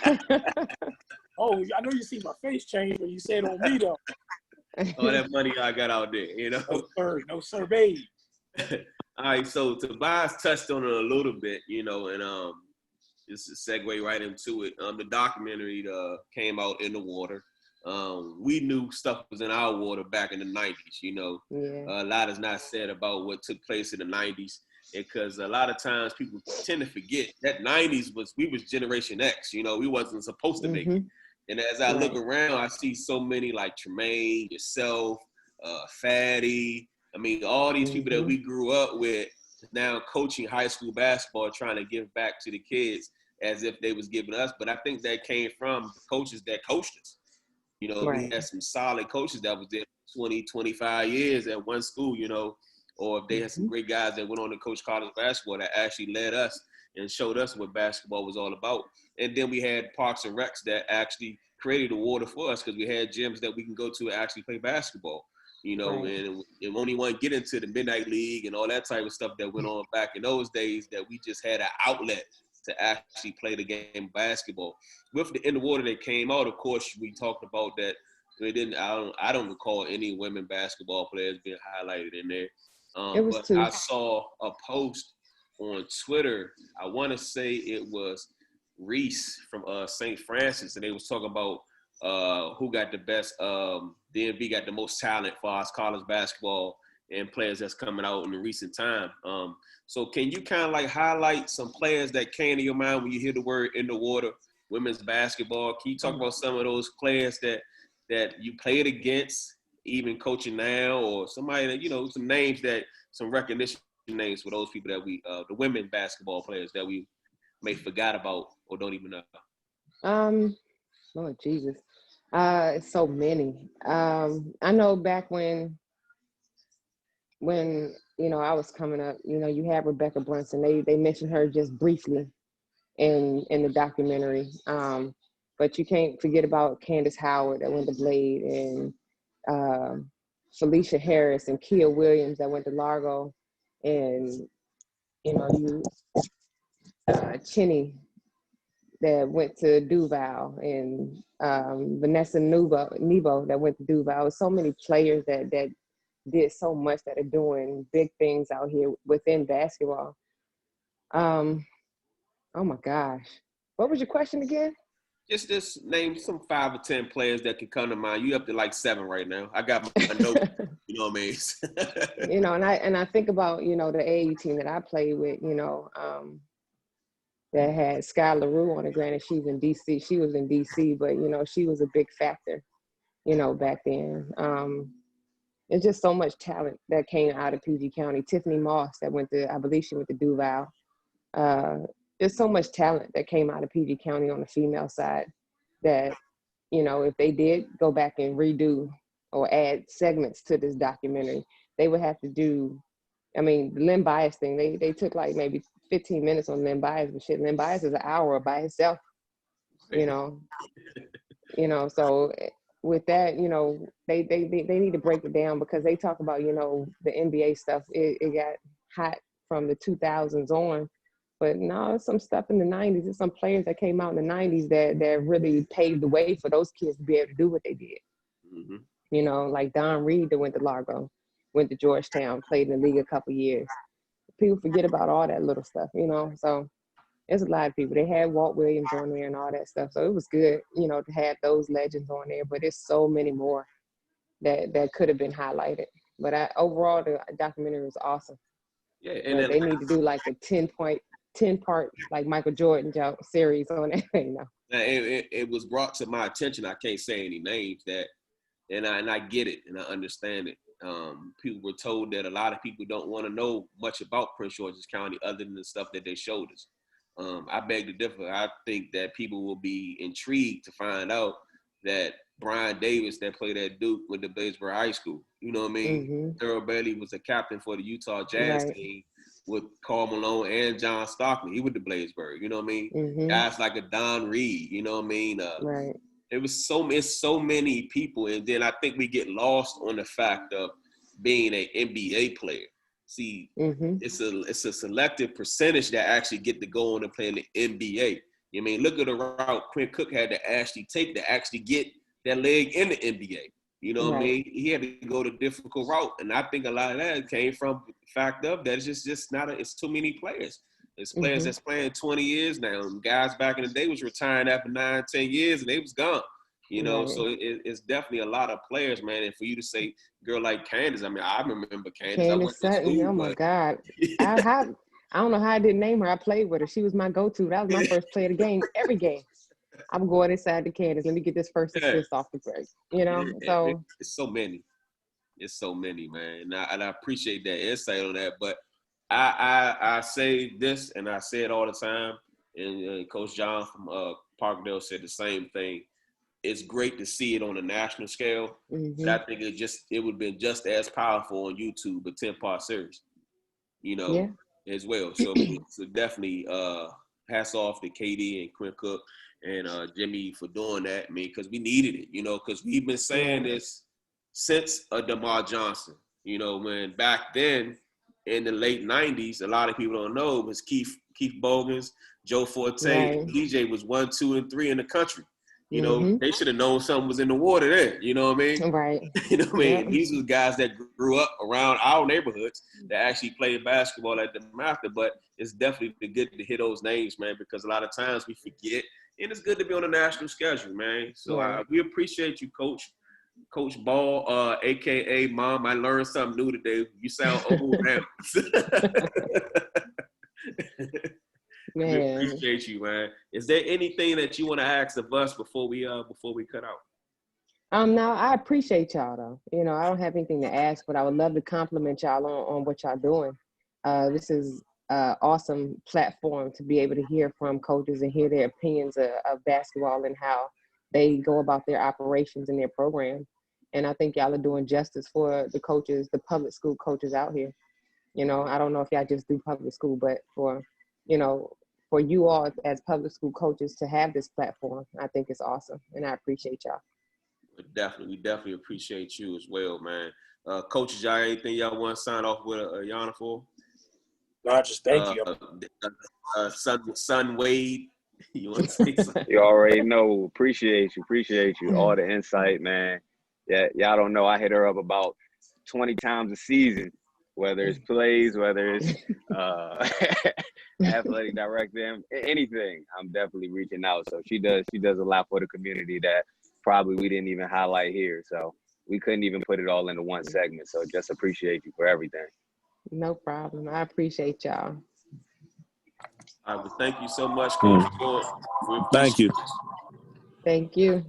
[SPEAKER 6] Oh, I know you see my face change when you said on me, though.
[SPEAKER 2] All that money I got out there,
[SPEAKER 6] No sir, babe.
[SPEAKER 2] All right, so Tobias touched on it a little bit, and just to segue right into it. The documentary came out in the water. We knew stuff was in our water back in the 90s,
[SPEAKER 3] Yeah.
[SPEAKER 2] A lot is not said about what took place in the 90s, because a lot of times people tend to forget that 90s we was Generation X, we wasn't supposed to make it. And as I look around, I see so many like Tremaine, yourself, Fatty. I mean, all these people that we grew up with now coaching high school basketball, trying to give back to the kids as if they was giving us. But I think that came from coaches that coached us. We had some solid coaches that was there 20, 25 years at one school, or if they had some great guys that went on to coach college basketball that actually led us and showed us what basketball was all about. And then we had Parks and Recs that actually created the water for us because we had gyms that we can go to and actually play basketball. You know,
[SPEAKER 3] Right.
[SPEAKER 2] and only one get into the Midnight League and all that type of stuff that went on back in those days, that we just had an outlet to actually play the game of basketball. With the In the Water that came out, of course, we talked about that. I don't recall any women basketball players being highlighted in there.
[SPEAKER 3] It was
[SPEAKER 2] But
[SPEAKER 3] two.
[SPEAKER 2] I saw a post on Twitter. I want to say it was Reese from St. Francis, and they was talking about who got the best. DMV got the most talent for us college basketball and players that's coming out in the recent time. So can you kind of like highlight some players that came to your mind when you hear the word In the Water, women's basketball? Can you talk about some of those players that you played against, even coaching now, or somebody that, you know, some names that, some recognition names for those people that we, the women basketball players that we may forgot about or don't even know?
[SPEAKER 3] Lord Jesus. So many. I know back when I was coming up, you had Rebecca Brunson. They mentioned her just briefly in the documentary. But you can't forget about Candace Howard that went to Blade, and Felicia Harris and Kia Williams that went to Largo, and Chinny that went to Duval, and Vanessa Nebo that went to Duval. So many players that did so much that are doing big things out here within basketball. Oh my gosh. What was your question again?
[SPEAKER 2] Just name some 5 or 10 players that can come to mind. You up to like 7 right now. I got my note. You know what I mean?
[SPEAKER 3] And I think about, the AAU team that I played with, that had Sky LaRue on it. Granted, she's in DC. She was in DC, but, she was a big factor, back then. There's just so much talent that came out of PG County. Tiffany Moss that I believe she went to Duval. There's so much talent that came out of PG County on the female side that, if they did go back and redo or add segments to this documentary, they would have to do, the Lynn Bias thing, they took like maybe 15 minutes on Lynn Bias, but shit, Lynn Bias is an hour by itself, so with that, they need to break it down, because they talk about, the NBA stuff, it got hot from the 2000s on. But no, there's some stuff in the 90s. There's some players that came out in the 90s that really paved the way for those kids to be able to do what they did.
[SPEAKER 2] Mm-hmm.
[SPEAKER 3] Like Don Reed that went to Largo, went to Georgetown, played in the league a couple years. People forget about all that little stuff, So there's a lot of people. They had Walt Williams on there and all that stuff. So it was good, to have those legends on there. But there's so many more that could have been highlighted. But overall, the documentary was awesome.
[SPEAKER 2] Yeah,
[SPEAKER 3] and but they need to do like a 10-part like Michael Jordan series on it.
[SPEAKER 2] It was brought to my attention. I can't say any names and I get it and I understand it. People were told that a lot of people don't want to know much about Prince George's County other than the stuff that they showed us. I beg to differ. I think that people will be intrigued to find out that Brian Davis, that played at Duke, went to Bladesboro High School. You know what I mean? Thurl Bailey was a captain for the Utah Jazz team with Karl Malone and John Stockton. He went to Bladesboro. You know what I mean? Guys like a Don Reed. You know what I mean?
[SPEAKER 3] Right.
[SPEAKER 2] It's so many people, and then I think we get lost on the fact of being an NBA player. See, it's a selective percentage that actually get to go on and play in the NBA. You mean, look at the route Quinn Cook had to actually take to actually get that leg in the NBA. You know what I mean? He had to go the difficult route, and I think a lot of that came from the fact of that it's just not it's too many players. It's players that's playing 20 years now. And guys back in the day was retiring after 9, 10 years, and they was gone. So it's definitely a lot of players, man. And for you to say girl like Candace, I remember Candace. I went to
[SPEAKER 3] Sutton,
[SPEAKER 2] school,
[SPEAKER 3] oh my God. I don't know how I didn't name her. I played with her. She was my go-to. That was my first play of the game, every game. I'm going inside the Candace. Let me get this first assist off the break. So
[SPEAKER 2] it's so many. It's so many, man. And I appreciate that insight on that. But I say this, and I say it all the time, and Coach John from Parkdale said the same thing. it's great to see it on a national scale.
[SPEAKER 3] Mm-hmm.
[SPEAKER 2] But I think it would have been just as powerful on YouTube, a 10-part series, as well. So definitely hats off to KD and Quinn Cook and Jimmy for doing that. I mean, because we needed it, because we've been saying this since DeMar Johnson. When back then in the late 90s, a lot of people don't know, it was Keith Bogans, Joe Forte,
[SPEAKER 3] Right.
[SPEAKER 2] DJ was 1, 2, and 3 in the country.
[SPEAKER 3] Mm-hmm.
[SPEAKER 2] They should have known something was in the water there. You know what I mean?
[SPEAKER 3] Right.
[SPEAKER 2] You know what I mean?
[SPEAKER 3] Yep.
[SPEAKER 2] These were guys that grew up around our neighborhoods that actually played basketball at the Master. But it's definitely good to hear those names, man, because a lot of times we forget. And it's good to be on the national schedule, man. So
[SPEAKER 3] Right.
[SPEAKER 2] we appreciate you, Coach Ball, a.k.a. Mom. I learned something new today. You sound old now. We
[SPEAKER 3] Man.
[SPEAKER 2] appreciate you, man. Is there anything that you want to ask of us before we cut out?
[SPEAKER 3] No, I appreciate y'all though. I don't have anything to ask, but I would love to compliment y'all on what y'all doing. This is an awesome platform to be able to hear from coaches and hear their opinions of basketball and how they go about their operations and their program. And I think y'all are doing justice for the coaches, the public school coaches out here. I don't know if y'all just do public school, but for you all as public school coaches to have this platform, I think it's awesome. And I appreciate y'all.
[SPEAKER 2] We definitely appreciate you as well, man. Coaches, y'all, anything y'all want to sign off with Ayana for?
[SPEAKER 6] No, just thank you.
[SPEAKER 2] Son Wade, you want to say something?
[SPEAKER 4] You already know. Appreciate you. All the insight, man. Yeah, y'all don't know. I hit her up about 20 times a season, whether it's plays, whether it's athletic director, anything. I'm definitely reaching out. So she does a lot for the community that probably we didn't even highlight here. So we couldn't even put it all into one segment. So just appreciate you for everything.
[SPEAKER 3] No problem. I appreciate y'all.
[SPEAKER 2] All right, well, thank you so much, Coach.
[SPEAKER 5] Thank you.
[SPEAKER 3] Thank you.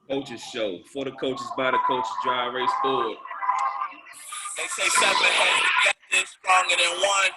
[SPEAKER 2] Coaches Show for the coaches by the coaches, dry erase board.
[SPEAKER 1] They say 7 hands together is stronger than one.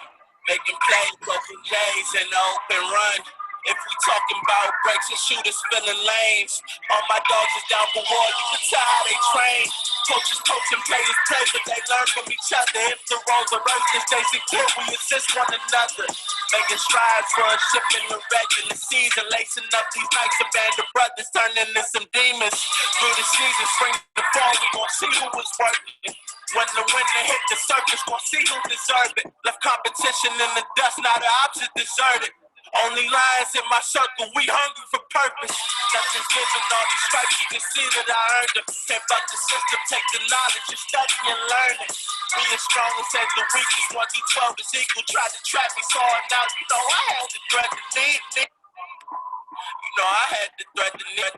[SPEAKER 1] Making plays, open J's, and the open run. If we talking about breaks and shooters filling lanes, all my dogs is down for war. You can tell how they train. Coaches coaching, players play, but they learn from each other. If the roles are urgent, they secure, we assist one another. Making strides for a ship in the regular season, lacing up these nights, a band of brothers turning into some demons. Through the season, spring to fall, we gon' see who was working. When the winter hit the surface, gon' see who deserve it. Left competition in the dust, now the opposite deserted. Only lions in my circle, we hungry for purpose. Nothing's given, all these stripes, you can see that I earned them. Can't buck the system, take the knowledge, you study and learn it. We as strong as the weakest, 1 through 12 is equal. Tried to trap me, saw it now, I had the thread to need me. I had the thread to need.